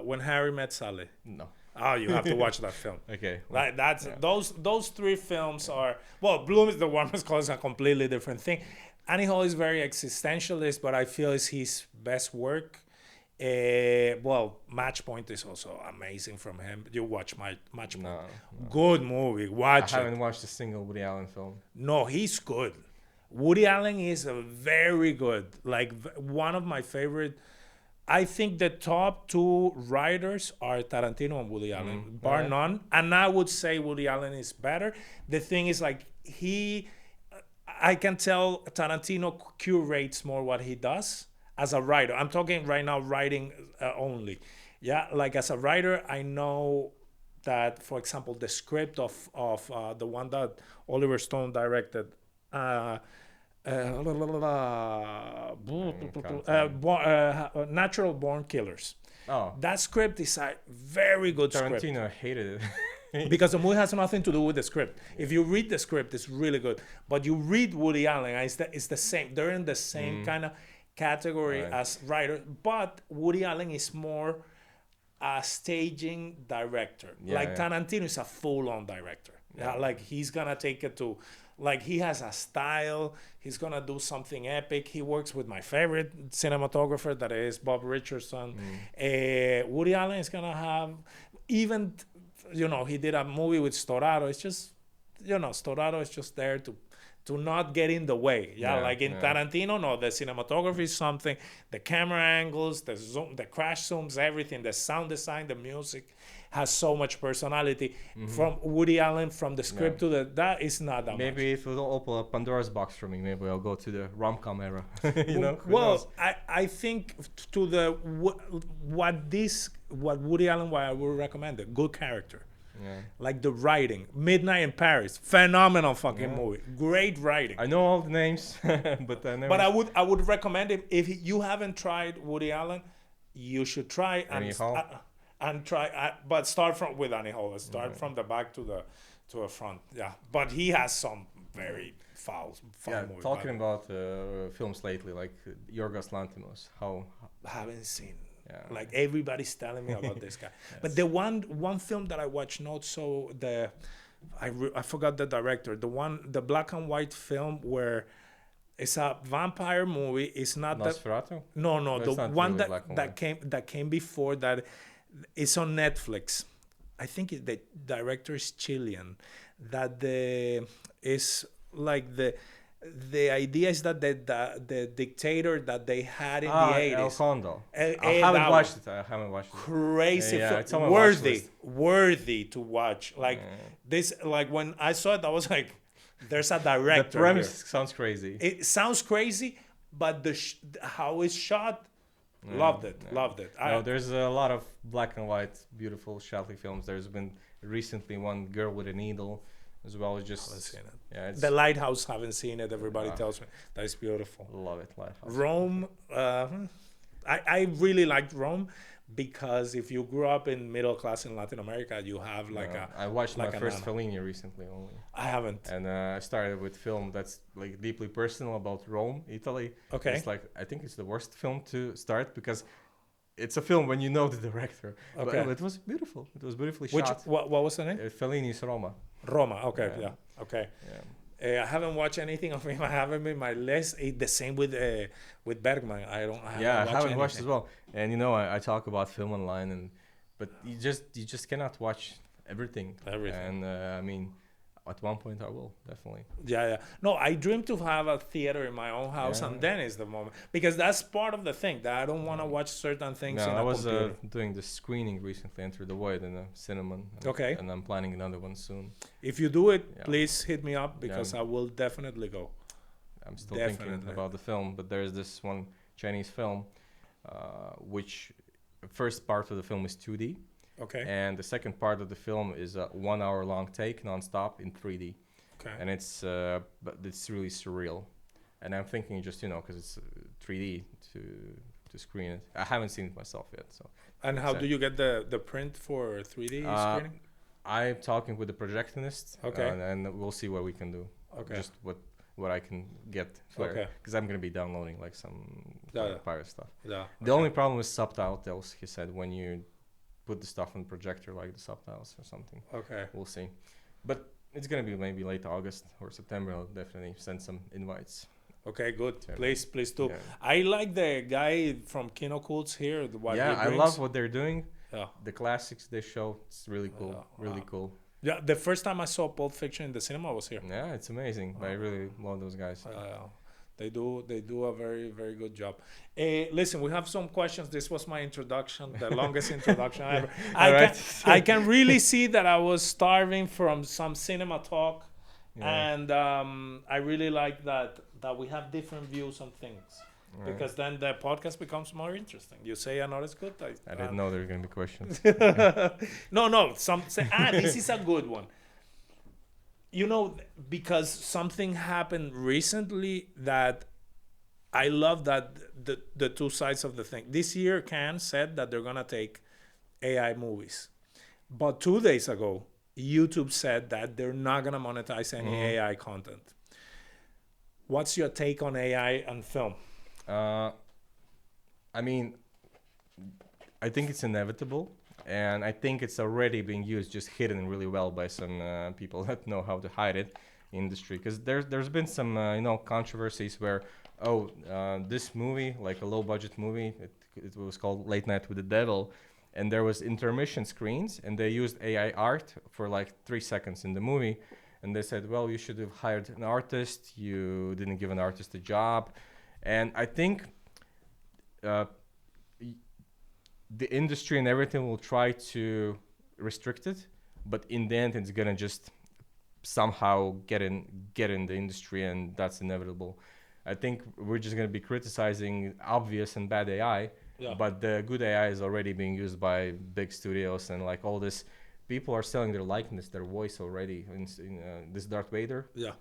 When Harry Met Sally? No. Oh, you have to watch that film. Okay. Like those 3 films are Bloom is the warmest color is a completely different thing. Annie Hall is very existentialist, but I feel it's his best work. Match Point is also amazing from him. You watch Match Point. No. Good movie. Watch it. I haven't watched a single Woody Allen film. No, he's good. Woody Allen is a very good. Like one of my favorite. I think the top 2 writers are Tarantino and Woody Allen, bar none. And I would say Woody Allen is better. The thing is, like, I can tell Tarantino curates more what he does as a writer. I'm talking right now writing only. Yeah, like as a writer, I know that, for example, the script of the one that Oliver Stone directed, Natural Born Killers. Oh. That script is a very good script. Tarantino hated it. Because the movie has nothing to do with the script. If you read the script, it's really good. But you read Woody Allen, it's the same. They're in the same kind of category as writer. But Woody Allen is more a staging director. Tarantino is a full-on director. Yeah, like he's gonna take it to, like he has a style. He's gonna do something epic. He works with my favorite cinematographer, that is Bob Richardson. Woody Allen is gonna have, even, he did a movie with Storaro. It's just, Storaro is just there to not get in the way. Tarantino, no, the cinematography is something, the camera angles, the zoom, the crash zooms, everything, the sound design, the music has so much personality. From Woody Allen, from the script to that is not that Maybe much. if it'll open a Pandora's box for me, maybe I'll go to the rom-com era. I think to the what Woody Allen, why I would recommend it, good character. Yeah. Like the writing, Midnight in Paris, phenomenal fucking movie, great writing. I know all the names, but I never. But I would recommend it if you haven't tried Woody Allen, you should try and try. But start with Annie Hall. Start from the back to the front. Yeah, but he has some very foul movies. Talking about films lately, like Yorgos Lanthimos, how I haven't seen. Yeah. Like everybody's telling me about this guy. Yes. But the one film that I watched, I forgot the director. The black and white film where it's a vampire movie. It's not Nosferatu? No, the one really that came before that. It's on Netflix. I think the director is Chilean. That the is like the idea is that the dictator that they had in the El 80s. Condo. I that haven't watched one. it. I haven't watched it. Crazy Yeah, film. it's on my watch Worthy, list. worthy to watch. Like this, like when I saw it, I was like, "There's a director." The premise here. sounds crazy. It sounds crazy, but how it's shot, loved it. No, there's a lot of black and white, beautiful, shotly films. There's been recently one Girl with a Needle, as well as just. I haven't seen it. Yeah, it's The Lighthouse, haven't seen it. Everybody tells me that is beautiful. love it. Lighthouse. Rome, I really liked Rome because if you grew up in middle class in Latin America, you have like I watched like my a first nana. Fellini recently only, I haven't. and I started with film that's like deeply personal about Rome, Italy. Okay. It's like I think it's the worst film to start because it's a film when you know the director. Okay. But it was beautiful. It was beautifully Which shot. what was the name? Fellini's Roma. Roma. Okay. Yeah. Yeah. Okay. Yeah. I haven't watched anything of him. I haven't been my list. The same with Bergman. I haven't watched as well. And you know, I talk about film online, but you just cannot watch everything. And I mean, at one point I will definitely. Yeah. No, I dream to have a theater in my own house, and then is the moment because that's part of the thing that I don't want to watch certain things. No, in I a was computer. doing the screening recently, Enter the Void, in a cinema. Okay. And I'm planning another one soon. If you do it, please hit me up because I will definitely go. I'm still thinking about the film, but there's this one Chinese film, which first part of the film is 2D. Okay. And the second part of the film is a 1 hour long take non-stop in 3D. Okay. And it's really surreal. And I'm thinking just, because it's 3D to screen it. I haven't seen it myself yet. So. And how do you get the print for 3D screening? I'm talking with the projectionist. Okay. And we'll see what we can do. Okay. Just what I can get. Okay. Because I'm going to be downloading like some pirate stuff. Yeah. The only problem with subtitles, he said, when you put the stuff on the projector, like the subtitles or something. Okay. We'll see. But it's going to be maybe late August or September. I'll definitely send some invites. Okay, good. Please do. Yeah. I like the guy from Kino Cults here. I love what they're doing. Yeah. The classics they show, it's really cool. Really cool. Yeah, the first time I saw Pulp Fiction in the cinema was here. Yeah, it's amazing. I really love those guys. They do a very, very good job. Listen, we have some questions. This was my introduction, the longest introduction ever. I can really see that I was starving from some cinema talk. Yeah. And I really like that we have different views on things. Right. Because then the podcast becomes more interesting. You say, "I know it's good." I didn't know there were going to be questions. No. Some say, this is a good one. Because something happened recently that I love that the two sides of the thing. This year, Cannes said that they're going to take AI movies. But 2 days ago, YouTube said that they're not going to monetize any AI content. What's your take on AI and film? I mean, I think it's inevitable. And I think it's already being used, just hidden really well by some people that know how to hide it in the industry. Because there's been some controversies where, this movie, like a low-budget movie, it was called Late Night with the Devil, and there was intermission screens, and they used AI art for like 3 seconds in the movie, and they said, well, you should have hired an artist, you didn't give an artist a job, and I think the industry and everything will try to restrict it, but in the end, it's gonna just somehow get in the industry, and that's inevitable. I think we're just gonna be criticizing obvious and bad AI, but the good AI is already being used by big studios, and like all this, people are selling their likeness, their voice already. In this Darth Vader. Yeah.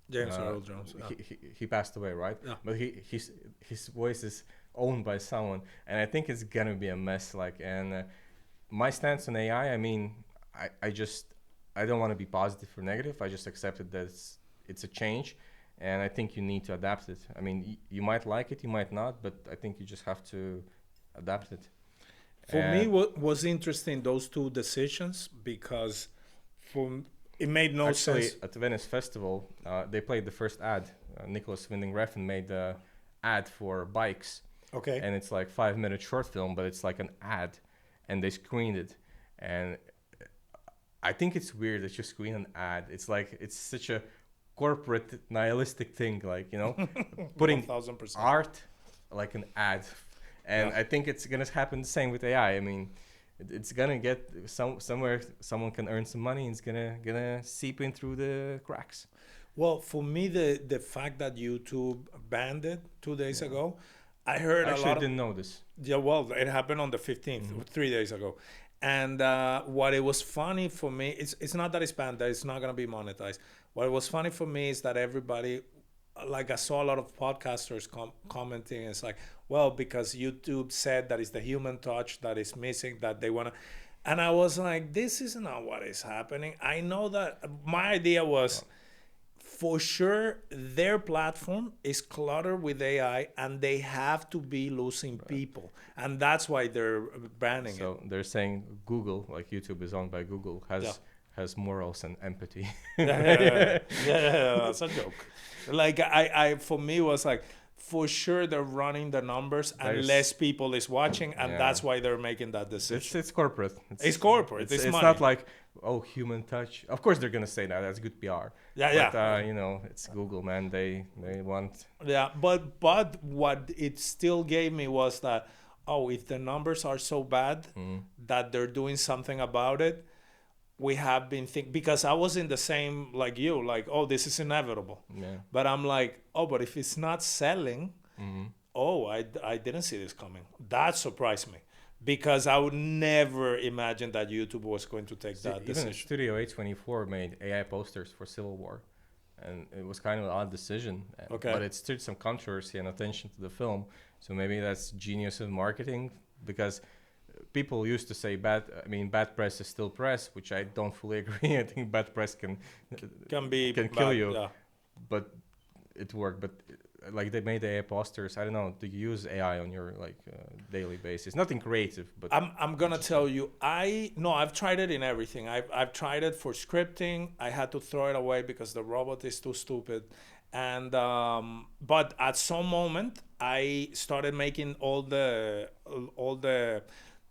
James Earl Jones. He passed away, right? Yeah. But his voice is owned by someone, and I think it's gonna be a mess. My stance on AI, I mean, I don't want to be positive or negative. I just accepted that it's a change, and I think you need to adapt it. I mean, you might like it, you might not, but I think you just have to adapt it. For me, what was interesting, those two decisions, because it made no sense. At the Venice Festival, they played the first ad. Nicholas Winding Refn made the ad for bikes. Okay. And it's like 5-minute short film, but it's like an ad, and they screened it, and I think it's weird that you screen an ad. It's like it's such a corporate nihilistic thing, like, you know, putting 1000%. art like an ad. And Yeah. I think it's gonna happen the same with AI. I mean, it's gonna get somewhere someone can earn some money. And it's gonna seep in through the cracks. Well, for me, the fact that YouTube banned it 2 days ago, I heard Actually, a I lot of. didn't know this. Yeah, well, it happened on the 15th, 3 days ago. And what it was funny for me, it's not that it's banned, that it's not going to be monetized. What was funny for me is that everybody, like I saw a lot of podcasters commenting, it's like, well, because YouTube said that it's the human touch that is missing, that they want to. And I was like, this is not what is happening. I know that my idea was, for sure, their platform is cluttered with AI and they have to be losing people. And that's why they're banning it. So they're saying Google, like YouTube is owned by Google, Yeah. has morals and empathy. Yeah, that's a joke. Like for me, it was like, for sure they're running the numbers and There's- less people is watching, and Yeah. that's why they're making that decision. It's corporate. It's corporate. It's It's money. not like, oh, human touch. Of course they're gonna say that. That's good PR. Yeah, But you know, it's Google, man. They want. Yeah, but what it still gave me was that, oh, if the numbers are so bad that they're doing something about it, we have been thinking, because I was in the same like you, like, oh, this is inevitable. Yeah. But I'm like, oh, but if it's not selling, oh, I didn't see this coming. That surprised me, because I would never imagine that YouTube was going to take that Even decision. Studio A24 made AI posters for Civil War, and it was kind of an odd decision. Okay. But it stirred some controversy and attention to the film. So maybe that's genius in marketing, because people used to say bad press is still press, which I don't fully agree. I think bad press can Can be kill bad, you. yeah. But it worked. But like they made AI posters. I don't know. Do you use AI on your daily basis? Nothing creative, but I'm gonna tell you, I've tried it in everything. I've tried it for scripting. I had to throw it away because the robot is too stupid. And but at some moment I started making all the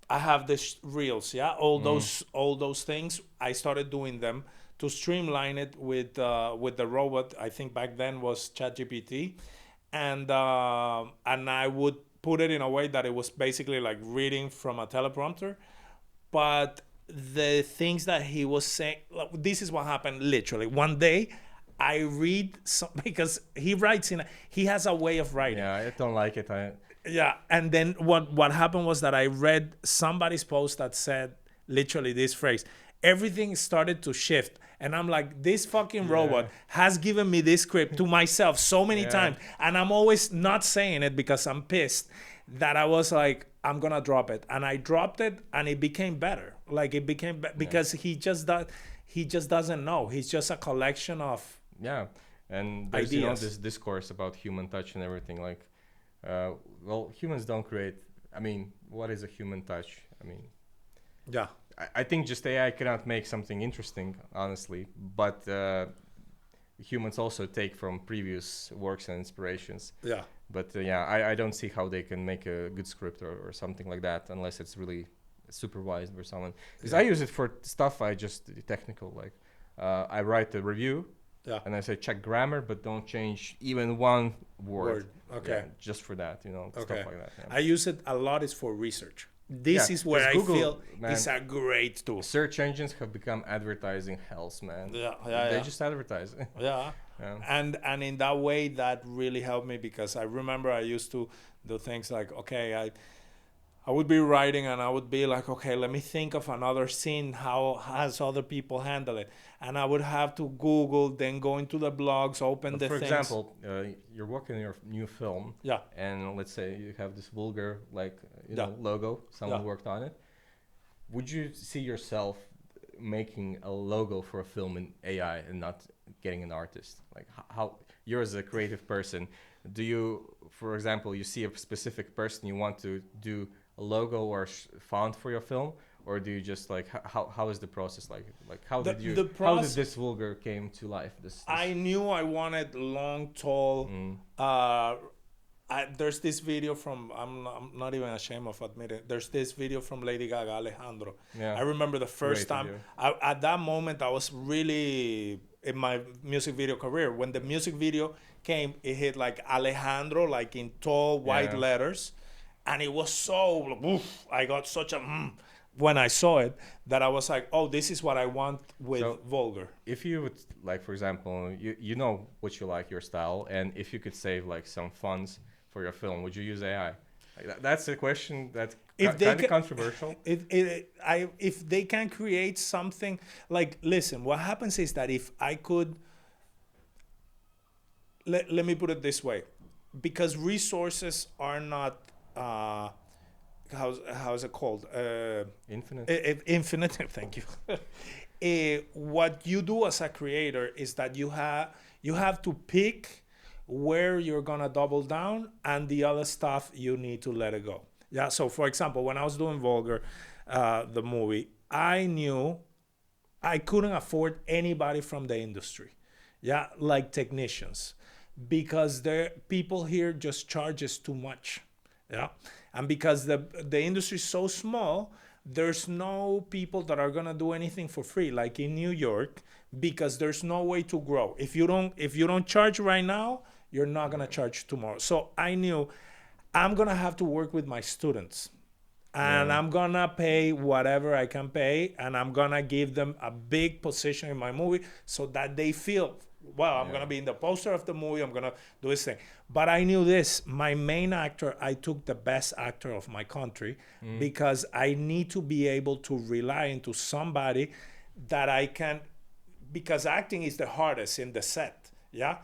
I have the reels, yeah, all those things. I started doing them to streamline it with the robot. I think back then was ChatGPT, and I would put it in a way that it was basically like reading from a teleprompter. But the things that he was saying, like, this is what happened literally. One day, I read some, because he writes he has a way of writing. yeah, I don't like it. Yeah, and then what happened was that I read somebody's post that said literally this phrase. Everything started to shift, and I'm like, this fucking robot has given me this script to myself so many times, and I'm always not saying it because I'm pissed, that I was like, I'm gonna drop it, and I dropped it, and it became better. Like it became because he just doesn't know. He's just a collection of and there's ideas. this discourse about human touch and everything. Like, well, humans don't create. I mean, what is a human touch? I mean, yeah. I think just AI cannot make something interesting, honestly. But humans also take from previous works and inspirations. Yeah. But I don't see how they can make a good script or something like that unless it's really supervised by someone. Because I use it for stuff technical. Like, I write a review. Yeah. And I say check grammar, but don't change even one word. Okay. Yeah, just for that, stuff Okay. like that. Yeah. I use it a lot is for research. This is where I Google, feel man, it's a great tool. Search engines have become advertising hells, man. They just advertise. Yeah. Yeah. And in that way, that really helped me, because I remember I used to do things like, okay, I would be writing and I would be like, okay, let me think of another scene. How has other people handle it? And I would have to Google, then go into the blogs, open But the for things. example, you're working on your new film. Yeah. And let's say you have this vulgar, logo. Someone worked on it. Would you see yourself making a logo for a film in AI and not getting an artist? Like, how you're as a creative person, do you, for example, you see a specific person you want to do a logo or font for your film, or do you just like how is the process like how did this vulgar came to life? This I knew I wanted long, tall, there's this video from, I'm not even ashamed of admitting, there's this video from Lady Gaga, Alejandro. Yeah. I remember the first Great time, video. at that moment, I was really in my music video career. When the music video came, it hit like Alejandro, like in tall white Yeah. letters. And it was so, oof, I got such a, when I saw it, that I was like, oh, this is what I want with So, Vulgar. If you would, like, for example, you know what you like, your style, and if you could save like some funds for your film, would you use AI? Like, that's a question that's If they kind of ca- controversial. If they can create something, like, listen, what happens is that if I could, let me put it this way, because resources are not, how's it called? Infinite. Infinite. Thank you. What you do as a creator is that you have to pick where you're gonna double down, and the other stuff you need to let it go. Yeah. So for example, when I was doing Vulgar, the movie, I knew I couldn't afford anybody from the industry. Yeah, like technicians, because the people here just charges too much. Yeah. And because the industry is so small, there's no people that are gonna do anything for free, like in New York, because there's no way to grow. If you don't charge right now, you're not gonna charge tomorrow. So I knew I'm gonna have to work with my students, and Yeah. I'm gonna pay whatever I can pay, and I'm gonna give them a big position in my movie so that they feel, well, I'm gonna be in the poster of the movie, I'm gonna do this thing. But I knew this, my main actor, I took the best actor of my country, because I need to be able to rely into somebody that I can, because acting is the hardest in the set. Yeah.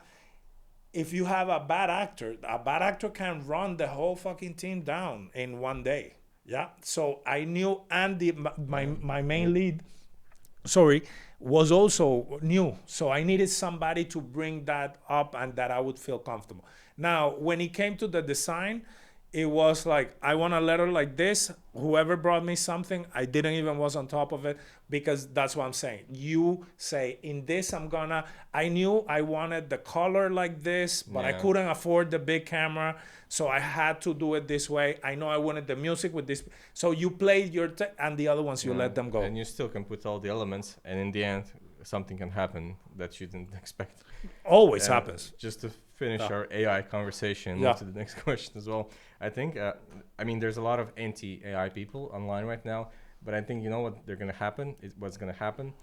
If you have a bad actor can run the whole fucking team down in one day. Yeah. So I knew, and my main lead, was also new. So I needed somebody to bring that up and that I would feel comfortable. Now, when it came to the design, it was like, I want a letter like this. Whoever brought me something, I didn't even was on top of it, because that's what I'm saying. You say, in this, I knew I wanted the color like this, but I Yeah. couldn't afford the big camera. So I had to do it this way. I know I wanted the music with this. So you played and the other ones, you let them go. And you still can put all the elements, and in the end, something can happen that you didn't expect. Always And happens. Just to finish Yeah. our AI conversation, Yeah. move to the next question as well. I think, I mean, there's a lot of anti-AI people online right now, but I think, you know what what's going to happen?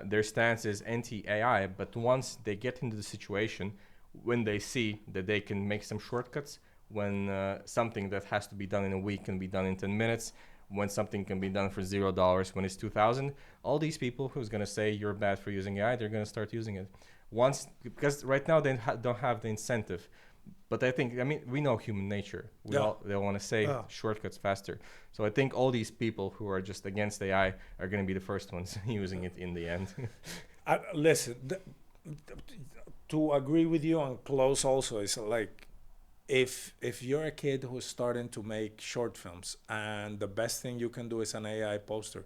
Their stance is anti-AI, but once they get into the situation, when they see that they can make some shortcuts, when something that has to be done in a week can be done in 10 minutes, when something can be done for $0 when it's 2,000, all these people who's going to say you're bad for using AI, they're going to start using it. Because right now they don't have the incentive. But I think, I mean, we know human nature. They want to say shortcuts faster. So I think all these people who are just against AI are going to be the first ones using it in the end. Listen, to agree with you and close also, is like, if you're a kid who's starting to make short films, and the best thing you can do is an AI poster,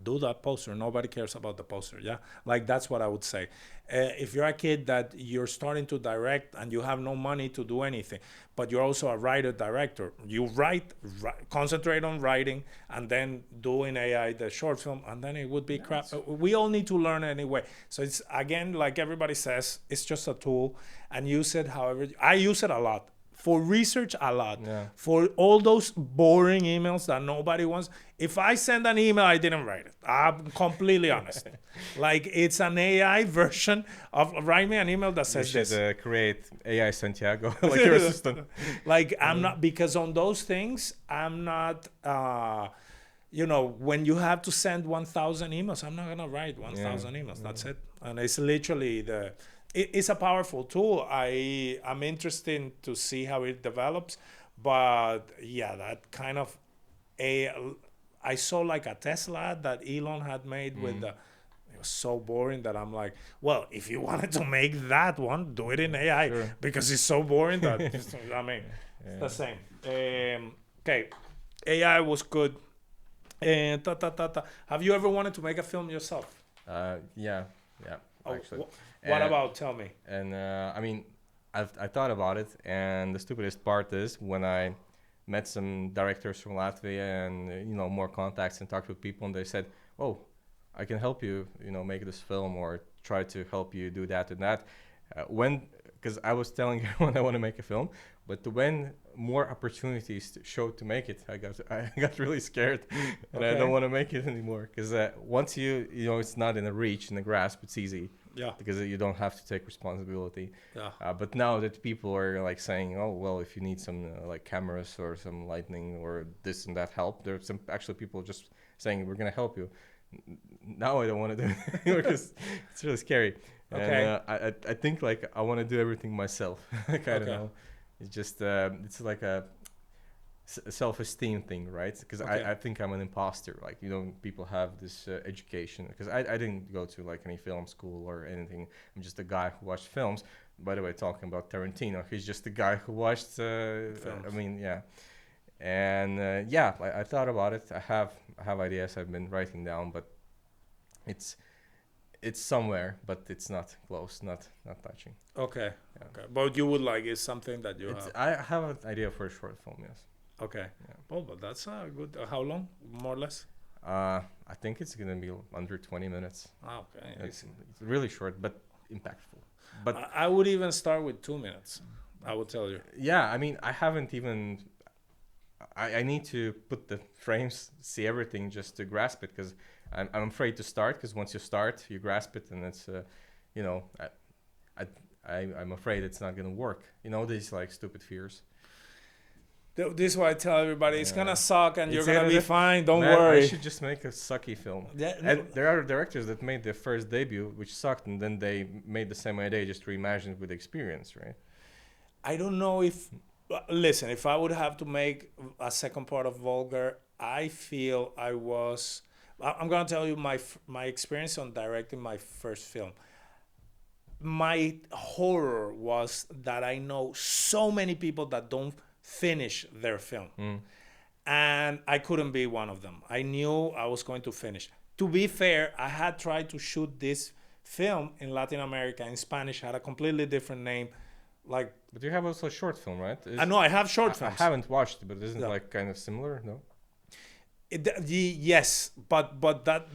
do that poster. Nobody cares about the poster. Yeah, like, that's what I would say. If you're a kid that you're starting to direct and you have no money to do anything, but you're also a writer director, you concentrate on writing, and then doing AI the short film, and then it would be crap. We all need to learn anyway. So it's, again, like everybody says, it's just a tool, and use it however. I use it a lot. For research, a lot. Yeah. For all those boring emails that nobody wants. If I send an email, I didn't write it. I'm completely honest. Like, it's an AI version of, write me an email that says You this. should create AI Santiago, like your assistant. Like, I'm not, because on those things, I'm not, when you have to send 1,000 emails, I'm not going to write 1,000 emails. That's it. And it's literally it's a powerful tool. I'm interested to see how it develops, but yeah, that kind of I saw like a Tesla that Elon had made with it was so boring that I'm like, well, if you wanted to make that one, do it in AI, because it's so boring that I mean, it's the same. Okay, AI was good. And have you ever wanted to make a film yourself? Yeah, Oh, actually. what about? Tell me. And I mean, I thought about it, and the stupidest part is when I met some directors from Latvia and more contacts and talked with people, and they said, "Oh, I can help you, make this film or try to help you do that and that." Because I was telling everyone I want to make a film, but when more opportunities showed to make it, I got really scared, and I don't want to make it anymore. Because once it's not in a reach, in a grasp, it's easy. Yeah. Because you don't have to take responsibility. Yeah. But now that people are like saying, "Oh, well, if you need some like cameras or some lighting or this and that help," there's some actually people just saying, "We're gonna help you." Now I don't want to do it anymore because it's really scary. Okay. And I think like I want to do everything myself. Like I don't know. It's just it's like a self-esteem thing, right? Because I think I'm an imposter. Like people have this education. Because I didn't go to like any film school or anything. I'm just a guy who watched films. By the way, talking about Tarantino, he's just a guy who watched. I mean, yeah. And I thought about it. I have ideas I've been writing down, but it's somewhere, but it's not close, not touching. Okay. Yeah. Okay. But you would like it's something that you have. I have an idea for a short film, yes. Okay. Yeah. Well, but that's good. How long, more or less? I think it's gonna be under 20 minutes. Okay. It's really short, but impactful. But I would even start with 2 minutes. I will tell you. Yeah, I mean, I haven't even. I need to put the frames, see everything, just to grasp it, because I'm afraid to start. Because once you start, you grasp it, and it's I'm afraid it's not gonna work. These like stupid fears. This is why I tell everybody it's gonna suck and you're gonna be fine. Don't worry. I should just make a sucky film. Yeah, and there are directors that made their first debut, which sucked, and then they made the same idea, just reimagined with experience, right? I don't know if. Listen, if I would have to make a second part of Vulgar, I feel I'm gonna tell you my experience on directing my first film. My horror was that I know so many people that don't finish their film. And I couldn't be one of them. I knew I was going to finish. To be fair, I had tried to shoot this film in Latin America in Spanish, had a completely different name. But you have also a short film, right? I know I have short films. I haven't watched it, but isn't it like kind of similar? No. Yes, but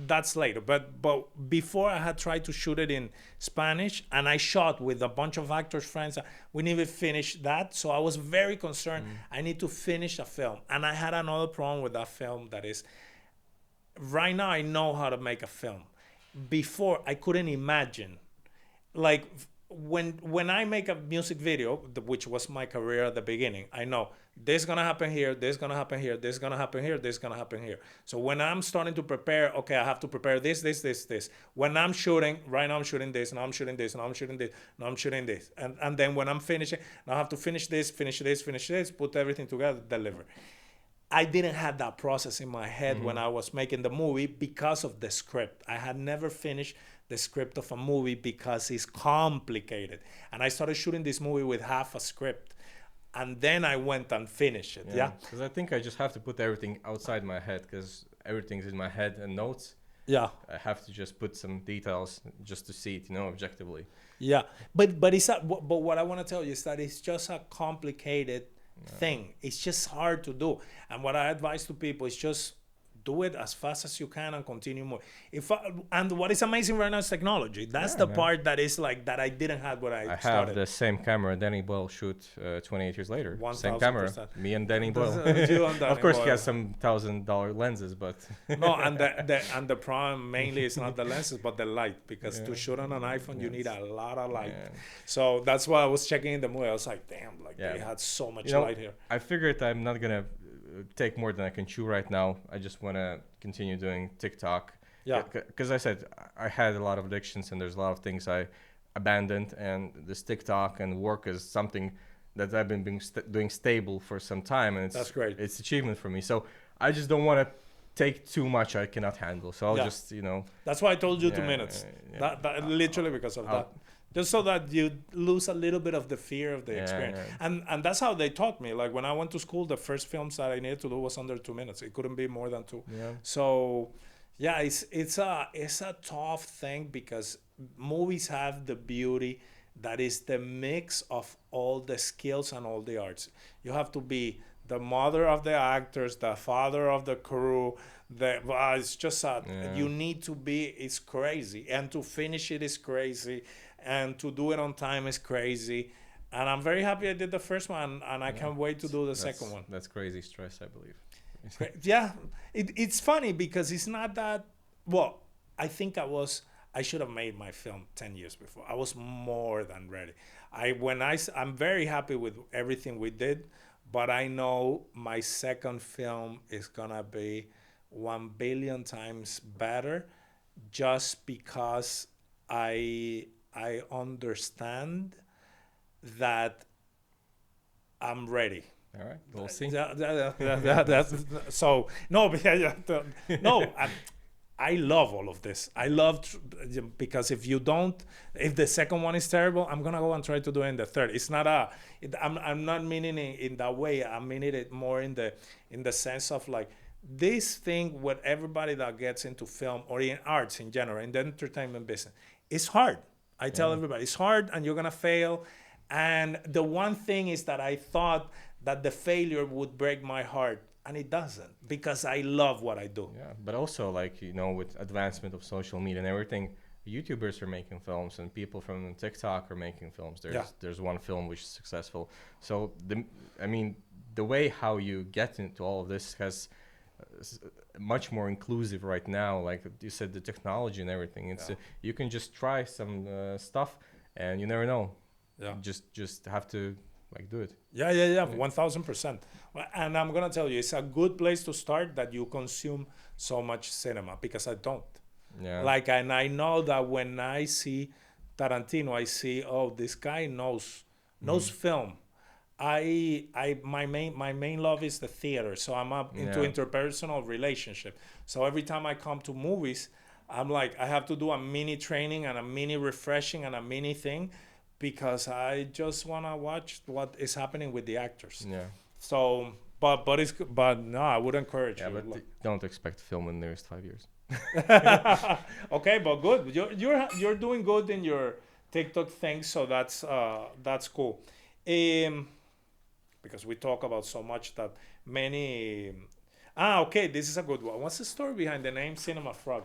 that's later. But before I had tried to shoot it in Spanish, and I shot with a bunch of actors friends. We never finished that, so I was very concerned. I need to finish a film, and I had another problem with that film. That is, right now I know how to make a film. Before I couldn't imagine, like. When I make a music video, which was my career at the beginning, I know this is gonna happen here, this is gonna happen here, this is gonna happen here, this is gonna happen here. So when I'm starting to prepare, okay, I have to prepare this. When I'm shooting, right now I'm shooting this, now I'm shooting this, now I'm shooting this, now I'm shooting this. And then when I'm finishing, now I have to finish this, put everything together, deliver. I didn't have that process in my head when I was making the movie because of the script. I had never finished the script of a movie because it's complicated. And I started shooting this movie with half a script. And then I went and finished it. Yeah. Because I think I just have to put everything outside my head, because everything's in my head and notes. Yeah. I have to just put some details just to see it, objectively. Yeah. But what I want to tell you is that it's just a complicated thing. It's just hard to do. And what I advise to people is just do it as fast as you can and continue more. And what is amazing right now is technology. That's the part that is like that I didn't have when I started. I have the same camera Danny Boyle shoot 28 years later. 1,000%. Same camera. Me and Danny Boyle. Of course, he has some $1,000 lenses, but no. And the problem mainly is not the lenses, but the light. Because to shoot on an iPhone, you need a lot of light. Yeah. So that's why I was checking in the movie. I was like, damn, they had so much light here. I figured I'm not gonna take more than I can chew right now. I just want to continue doing TikTok. Yeah. Because I said I had a lot of addictions, and there's a lot of things I abandoned, and this TikTok and work is something that I've been doing stable for some time, and that's great. It's achievement for me. So I just don't want to take too much I cannot handle. So I'll just That's why I told you 2 minutes. That literally because of that. Just so that you lose a little bit of the fear of the experience. Yeah. And that's how they taught me. Like when I went to school, the first films that I needed to do was under 2 minutes. It couldn't be more than 2. Yeah. So it's a tough thing because movies have the beauty that is the mix of all the skills and all the arts. You have to be the mother of the actors, the father of the crew. It's just you need to be. It's crazy, and to finish it is crazy, and to do it on time is crazy. And I'm very happy I did the first one, and I can't wait to do the second one. That's crazy stress, I believe. Yeah, it's funny because it's not that. Well, I think I should have made my film 10 years before. I was more than ready. I'm very happy with everything we did, but I know my second film is gonna be 1 billion times better, just because I understand that I'm ready. All right, we'll see. So no, no. I love all of this. I love because if the second one is terrible, I'm gonna go and try to do it in the third. It's not I'm not meaning it in that way. I'm meaning it more in the sense of like this thing with everybody that gets into film or in arts in general, in the entertainment business. It's hard. I tell everybody it's hard, and you're gonna fail. And the one thing is that I thought that the failure would break my heart. And it doesn't, because I love what I do. Yeah, but also, like, with advancement of social media and everything, YouTubers are making films and people from TikTok are making films. There's one film which is successful. So, the way how you get into all of this has much more inclusive right now. Like you said, the technology and everything. It's you can just try some stuff and you never know. Yeah. Just have to do it. Yeah, 1000%. And I'm gonna tell you, it's a good place to start that you consume so much cinema, because I don't. Yeah. And I know that when I see Tarantino, I see, this guy knows film. My main love is the theater, so I'm up into interpersonal relationship. So every time I come to movies, I'm like, I have to do a mini training and a mini refreshing and a mini thing, because I just want to watch what is happening with the actors. Yeah. So, but no, I would encourage you. Yeah, but don't expect film in the next 5 years. Okay, but good. You're doing good in your TikTok thing, so that's cool. Because we talk about so much that many. Okay, this is a good one. What's the story behind the name Cinema Frog?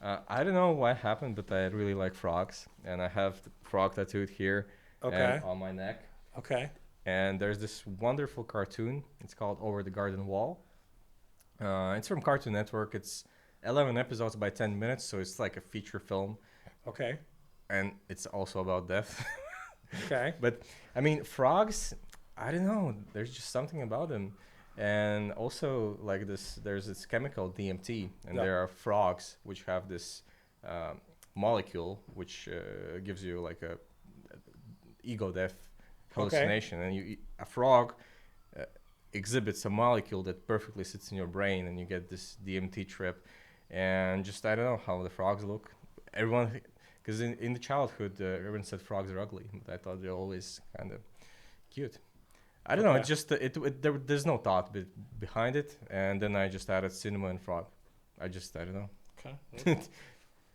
I don't know what happened, but I really like frogs, and I have the frog tattooed here and on my neck. Okay. And there's this wonderful cartoon. It's called Over the Garden Wall. It's from Cartoon Network. It's 11 episodes by 10 minutes, so it's like a feature film. Okay. And it's also about death. Okay. But, frogs, I don't know. There's just something about them. And also, there's this chemical, DMT, and there are frogs which have this molecule which gives you like a ego death hallucination. And a frog exhibits a molecule that perfectly sits in your brain, and you get this DMT trip. And just, I don't know how the frogs look. Everyone, because in the childhood, everyone said frogs are ugly, but I thought they're always kind of cute. I don't know. It's just there's no thought behind it, and then I just added cinema and frog. I don't know. Okay.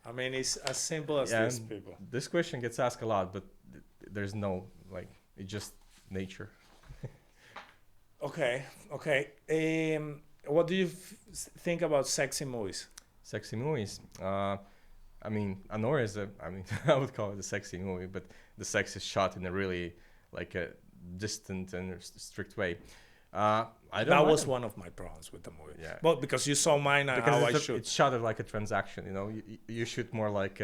It's as simple as this, people. This question gets asked a lot, but there's no it's just nature. Okay. What do you think about sexy movies? Sexy movies. Anora is I would call it a sexy movie, but the sex is shot in a really a distant and strict way. That was one of my problems with the movie. Yeah. But because you saw mine and how I shoot. It's shot like a transaction, You shoot more like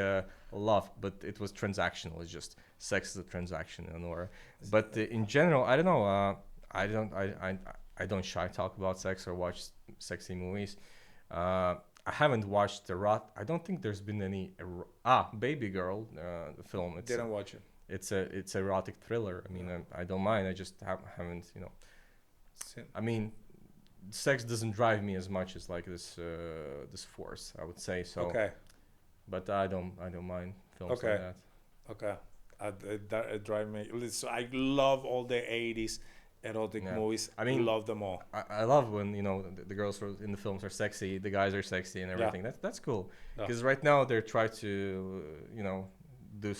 love, but it was transactional. It's just sex is a transaction, But in general, I don't know. I don't shy talk about sex or watch sexy movies. I haven't watched I don't think there's been any. Baby Girl, the film. Didn't watch it. It's erotic thriller. I don't mind. I just haven't, sex doesn't drive me as much as this force, I would say. So. Okay. But I don't mind films like that. Okay. That drive me. I love all the 80s erotic movies. Love them all. I love when the girls in the films are sexy, the guys are sexy, and everything. That's cool. Because right now they're trying to do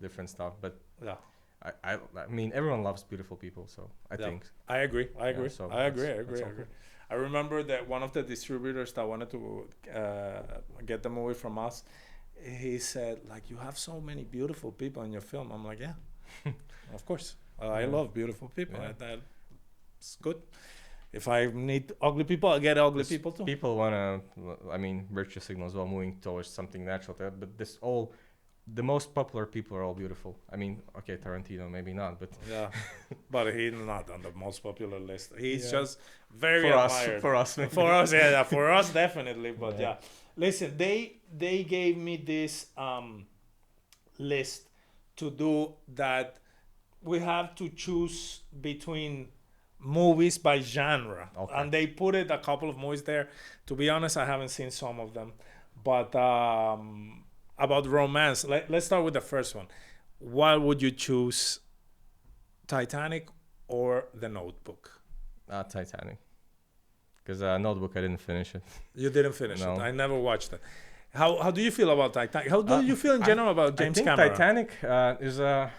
different stuff. But Yeah. I mean, everyone loves beautiful people, so I think. I agree. I agree. so I agree. I that's agree. I all agree. I remember that one of the distributors that wanted to get the movie from us, he said, like, you have so many beautiful people in your film. I'm like, yeah, of course. I love beautiful people. Yeah. That's good. If I need ugly people, I get ugly This- people too. People wanna, I mean, virtue signals while moving towards something natural. But the most popular people are all beautiful. I mean, okay, Tarantino maybe not, but Yeah, but he's not on the most popular list. He's Yeah. just very for us, admired. for us, maybe. For us, yeah, for us definitely. But Yeah. yeah, listen, they gave me this list to do that. We have to choose between movies by genre, Okay. and they put it a couple of movies there. To be honest, I haven't seen some of them, but about romance, let's start with the first one. What would you choose, Titanic or The Notebook? Titanic. Because Notebook, I didn't finish it. You didn't finish No. it. I never watched it. How do you feel about Titanic? How do you feel in general about James I think Cameron? Titanic is a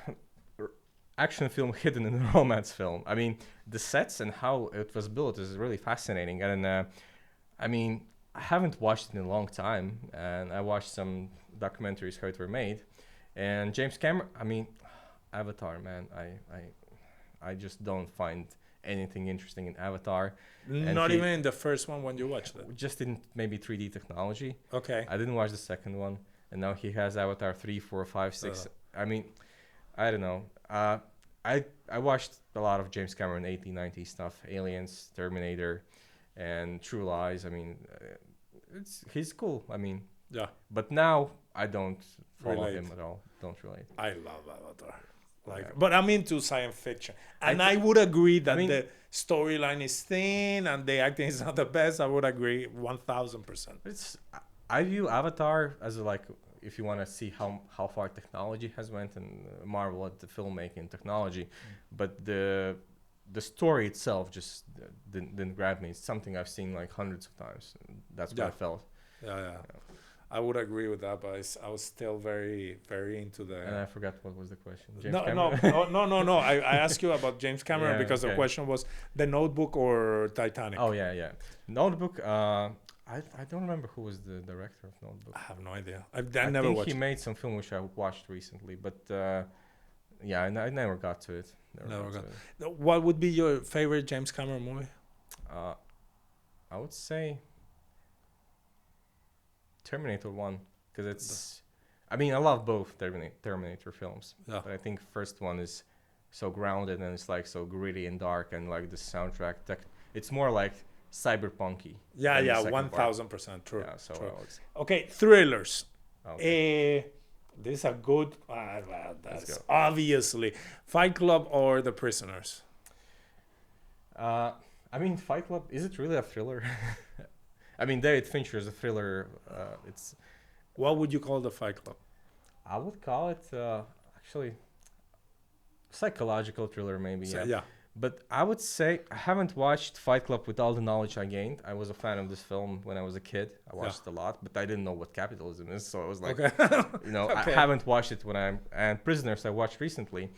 action film hidden in a romance film. I mean, the sets and how it was built is really fascinating. And I mean, I haven't watched it in a long time, and I watched some documentaries how it were made. And James Cameron, I mean, Avatar, man, I just don't find anything interesting in Avatar. And Not even in the first one when you watched it. Just in maybe 3D technology. Okay. I didn't watch the second one, and now he has Avatar 3, 4, 5, 6. I mean, I don't know. I watched a lot of James Cameron 80s, 90s stuff, Aliens, Terminator, and True Lies. I mean, he's cool. I mean, Yeah, but now I don't follow Relate. him at all. Don't relate. I love Avatar. Like, Yeah. but I'm into science fiction, and I I would agree that I mean- the storyline is thin and the acting is not the best. I would agree 1,000%. I view Avatar as like, if you want to see how far technology has went and marvel at the filmmaking technology, but the story itself just didn't grab me. It's something I've seen like hundreds of times. That's what I Yeah. felt. Yeah. I would agree with that, but I was still very, very into the. And I forgot what was the question. James No, Cameron? no. I asked you about James Cameron Yeah, because the okay. question was The Notebook or Titanic. Oh yeah. Notebook. I don't remember who was the director of Notebook. I have no idea. I I never think watched he made some film which I watched recently, but yeah, I never got to it. Never got- it. What would be your favorite James Cameron movie? I would say Terminator 1, because it's. I mean, I love both Terminator films, Yeah. but I think first one is so grounded and it's like so gritty and dark, and like the soundtrack, it's more like cyberpunky. Yeah, than the yeah, second part. 1,000% true. Yeah, so true. I would say- Okay, thrillers. okay. This is a good. That's go. obviously Fight Club or The Prisoners. I mean, Fight Club, is it really a thriller? I mean, David Fincher is a thriller. It's. What would you call the Fight Club? I would call it actually psychological thriller, maybe. So, yeah. But I would say I haven't watched Fight Club with all the knowledge I gained. I was a fan of this film when I was a kid. I watched it a lot, but I didn't know what capitalism is. So I was like, Okay. Okay. I haven't watched it and Prisoners I watched recently.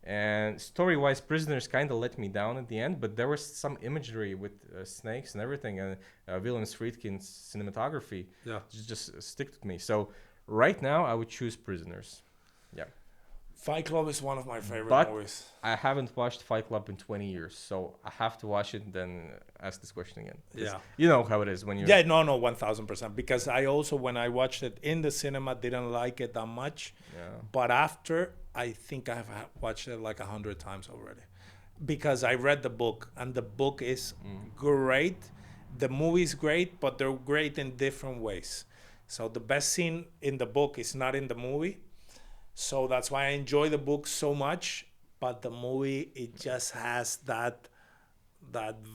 And story-wise, Prisoners kind of let me down at the end, but there was some imagery with snakes and everything, and Williams Friedkin's cinematography Yeah. just stick with me. So right now, I would choose Prisoners. Yeah. Fight Club is one of my favorite But- movies. I haven't watched Fight Club in 20 years, so I have to watch it and then ask this question again. 'Cause Yeah. You know how it is when you're... Yeah, no, 1,000%. Because I also, when I watched it in the cinema, didn't like it that much. Yeah. But after, I think I've watched it like 100 times already. Because I read the book, and the book is great. The movie is great, but they're great in different ways. So the best scene in the book is not in the movie. So that's why I enjoy the book so much. But the movie, it just has that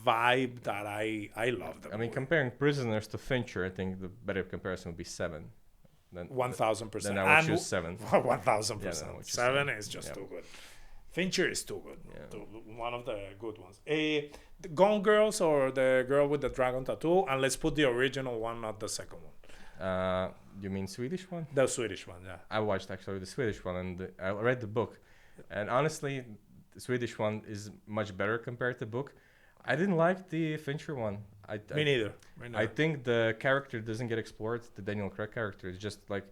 vibe that I love. The I mean, movie. comparing Prisoners to Fincher, I think the better comparison would be 7. Then 1,000%. Then I would choose 7. 1,000%. Yeah, then I would choose 7 7. is just Yeah. too good. Fincher is too good. Yeah. One of the good ones. The Gone Girls or the girl with the dragon tattoo, and let's put the original one, not the second one. You mean Swedish one? The Swedish one, yeah. I watched actually the Swedish one, and I read the book. And honestly, the Swedish one is much better compared to the book. I didn't like the Fincher one. Me neither. I think the character doesn't get explored. The Daniel Craig character is just like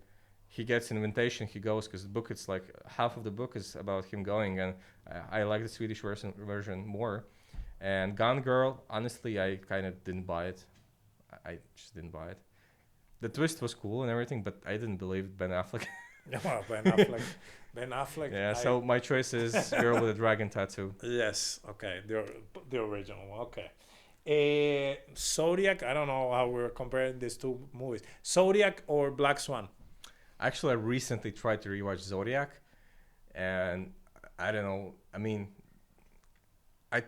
he gets an invitation, he goes, because the book, it's like half of the book is about him going, and I like the Swedish version more. And Gone Girl, honestly, I kind of didn't buy it. I just didn't buy it. The twist was cool and everything, but I didn't believe Ben Affleck. Well, Ben Affleck. Ben Affleck. Yeah, so my choice is Girl with a Dragon Tattoo. Yes, okay, the original one, okay. Zodiac, I don't know how we're comparing these two movies. Zodiac or Black Swan? Actually, I recently tried to rewatch Zodiac, and I don't know. I mean, I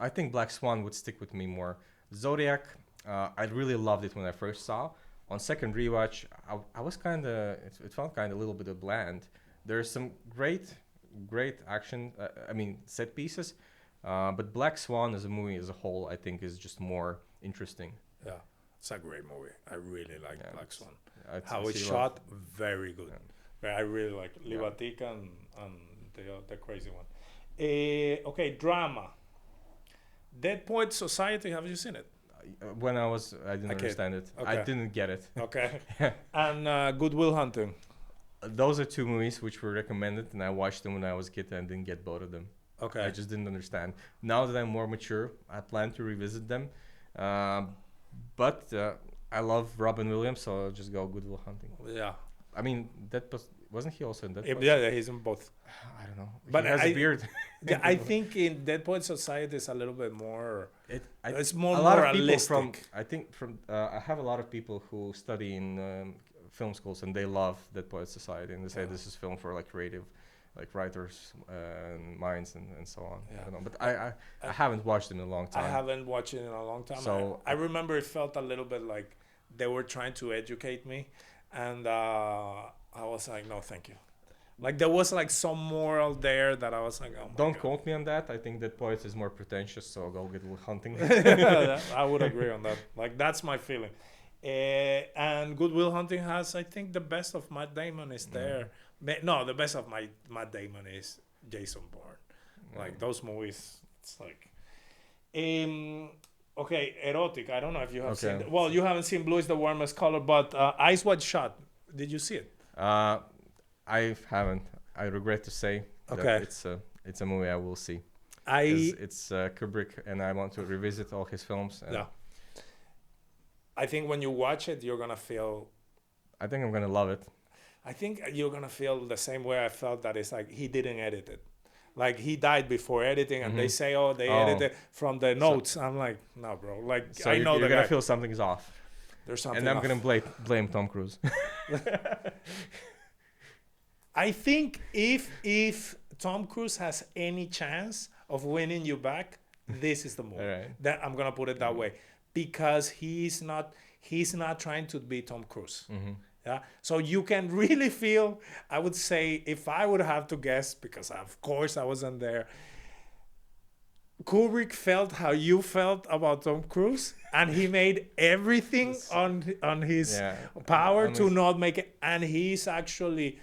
think Black Swan would stick with me more. Zodiac, I really loved it when I first saw. On second rewatch, I was kind of, it felt kind of a little bit of bland. There's some great action, set pieces, but Black Swan as a movie as a whole, I think, is just more interesting. Yeah, it's a great movie. I really like Black Swan. How it's shot, very good. Yeah. I really like Libatica and the crazy one. Okay, drama. Dead Poets Society, have you seen it? When I didn't understand it. Okay. I didn't get it. Okay. And Good Will Hunting. Those are two movies which were recommended, and I watched them when I was a kid and didn't get both of them. Okay. I just didn't understand. Now that I'm more mature, I plan to revisit them. But I love Robin Williams, so I'll just go Good Will Hunting. Yeah. I mean, wasn't he also in Dead Poets? Yeah, he's in both. I don't know. But he has a beard. Yeah, I think in Dead Poets Society it's a little bit more. It's more a lot of realistic. people I have a lot of people who study in film schools, and they love Dead Poets Society, and they say this is film for like creative, like writers and minds and so on. Yeah. I don't know, but I haven't watched it in a long time. I haven't watched it in a long time. So I remember it felt a little bit like they were trying to educate me, and I was like, no, thank you. Like there was like some moral there that I was like, oh my Don't God. quote me on that. I think Dead Poets is more pretentious, so I'll go Good Will Hunting. I would agree on that. Like that's my feeling. And Good Will Hunting has, I think, the best of Matt Damon is there. No, the best of Matt Damon is Jason Bourne. Like those movies, it's like. Okay, erotic. I don't know if you have seen. Well, you haven't seen Blue is the Warmest Color, but Eyes Wide Shut. Did you see it? I haven't. I regret to say that it's a movie I will see. It's Kubrick, and I want to revisit all his films. Yeah. I think when you watch it, you're gonna feel. I think I'm gonna love it. I think you're gonna feel the same way I felt, that it's like he didn't edit it. Like he died before editing, and they say, they edited from the notes. I'm like, no, bro. Like so I know you're gonna feel something's off. There's something. And I'm gonna blame Tom Cruise. I think if Tom Cruise has any chance of winning you back, this is the movie. Right. That I'm gonna put it that way, because he's not trying to be Tom Cruise. Yeah. So you can really feel. I would say, if I would have to guess, because of course I wasn't there, Kubrick felt how you felt about Tom Cruise, and he made everything on his power to not make it. And he's actually,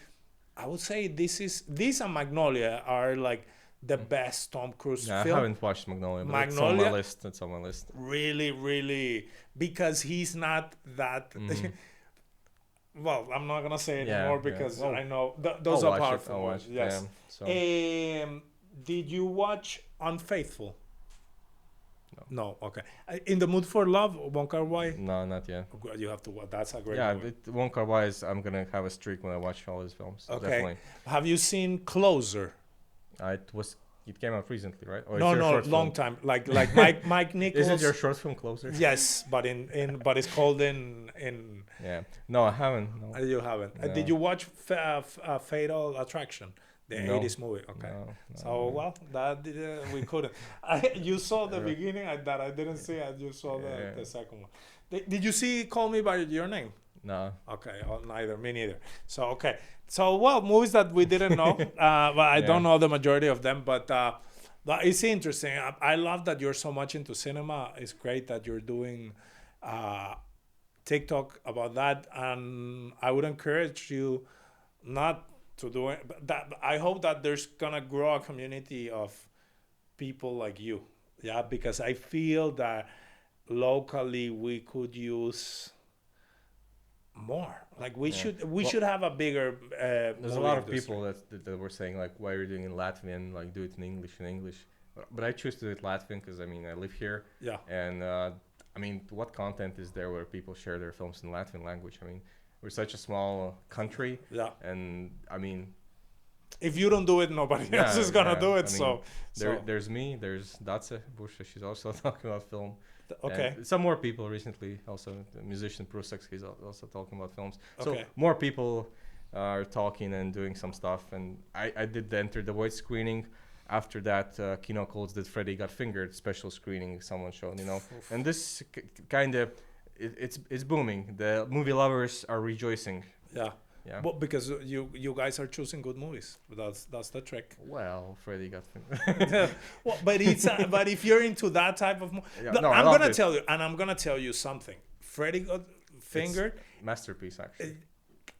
I would say, this and Magnolia are like the best Tom Cruise film. I haven't watched Magnolia, but Magnolia, it's on my list. Really, really, because he's not that. Well, I'm not gonna say it anymore because I know those are powerful ones. Yes. Did you watch Unfaithful? No. Okay. In the Mood for Love, Wong Kar-wai? No, not yet. You have to watch. That's a great movie. Wong Kar-wai is. I'm gonna have a streak when I watch all his films. Okay. Definitely. Have you seen Closer? It came out recently, right? Or No, long time. Like Mike Nichols. Isn't your short film Closer? Yes, but but it's called in. Yeah. No, I haven't. No. You haven't. No. Did you watch Fatal Attraction? The 80s movie. Okay. No. That we couldn't. You saw the beginning that I didn't see, and you saw the second one. Did you see Call Me by Your Name? No. Okay. Me neither. So okay. So movies that we didn't know. But I don't know the majority of them. But it's interesting. I love that you're so much into cinema. It's great that you're doing TikTok about that, and I would encourage you not to do it. But that I hope that there's gonna grow a community of people like you. Yeah, because I feel that locally we could use more. Like we should have a bigger. There's a lot of people that were saying like, why are you doing it in Latvian? Like, do it in English. But I choose to do it Latvian because I mean I live here. Yeah. And I mean, what content is there where people share their films in Latvian language? I mean, we're such a small country. Yeah. And I mean, if you don't do it, nobody else is gonna do it. I mean, there's me. There's Dace Busha. She's also talking about film. Okay. And some more people recently. Also, the musician Prusek. He's also talking about films. So Okay. more people are talking and doing some stuff. And I did the Enter the Void screening. After that, Kino Colts did Freddy Got Fingered special screening. Someone showed, you know, and this kind of it's booming. The movie lovers are rejoicing. Yeah. Yeah. But because you guys are choosing good movies. That's the trick. Well, Freddy Got Fingered. Well, but it's but if you're into that type of movie, I'm gonna tell you something. Freddy Got Fingered. It's masterpiece, actually.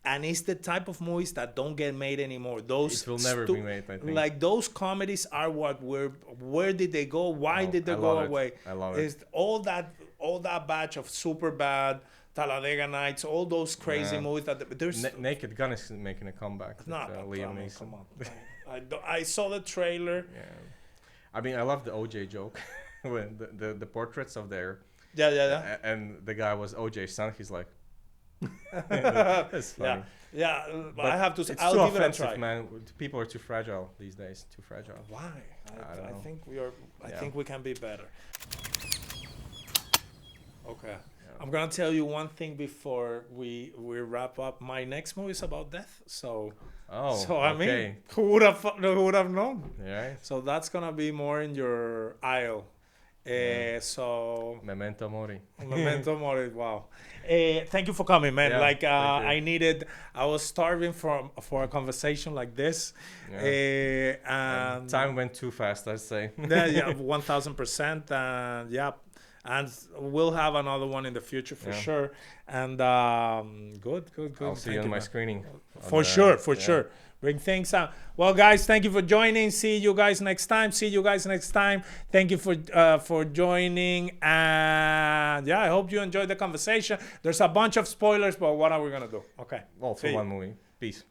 And it's the type of movies that don't get made anymore. Those it will never be made, I think. Like those comedies are where did they go? Why did they go away? I love it. All that batch of Superbad, Talladega Nights, all those crazy movies that there's. Naked Gun is making a comeback. Liam Neeson. Come on. I saw the trailer. Yeah. I mean, I love the OJ joke when the portraits of their. Yeah. And the guy was OJ's son. He's like. That's funny. Yeah. But I have to say, I'll give it a try. Man. People are too fragile these days. Too fragile. Why? I think we are. I think we can be better. Okay. Yeah. I'm gonna tell you one thing before we wrap up. My next movie is about death. So. I mean, who would have known? Yeah. So that's gonna be more in your aisle. So Memento Mori. Memento Mori. Wow. Thank you for coming, man. I was starving for a conversation like this. Yeah. And time went too fast, I'd say. 1000%. And we'll have another one in the future for sure. And good. I'll see you on my screening. For sure. Bring things out. Well, guys, thank you for joining. See you guys next time. Thank you for joining. And I hope you enjoyed the conversation. There's a bunch of spoilers, but what are we gonna do? Okay. Well, for one movie. Peace.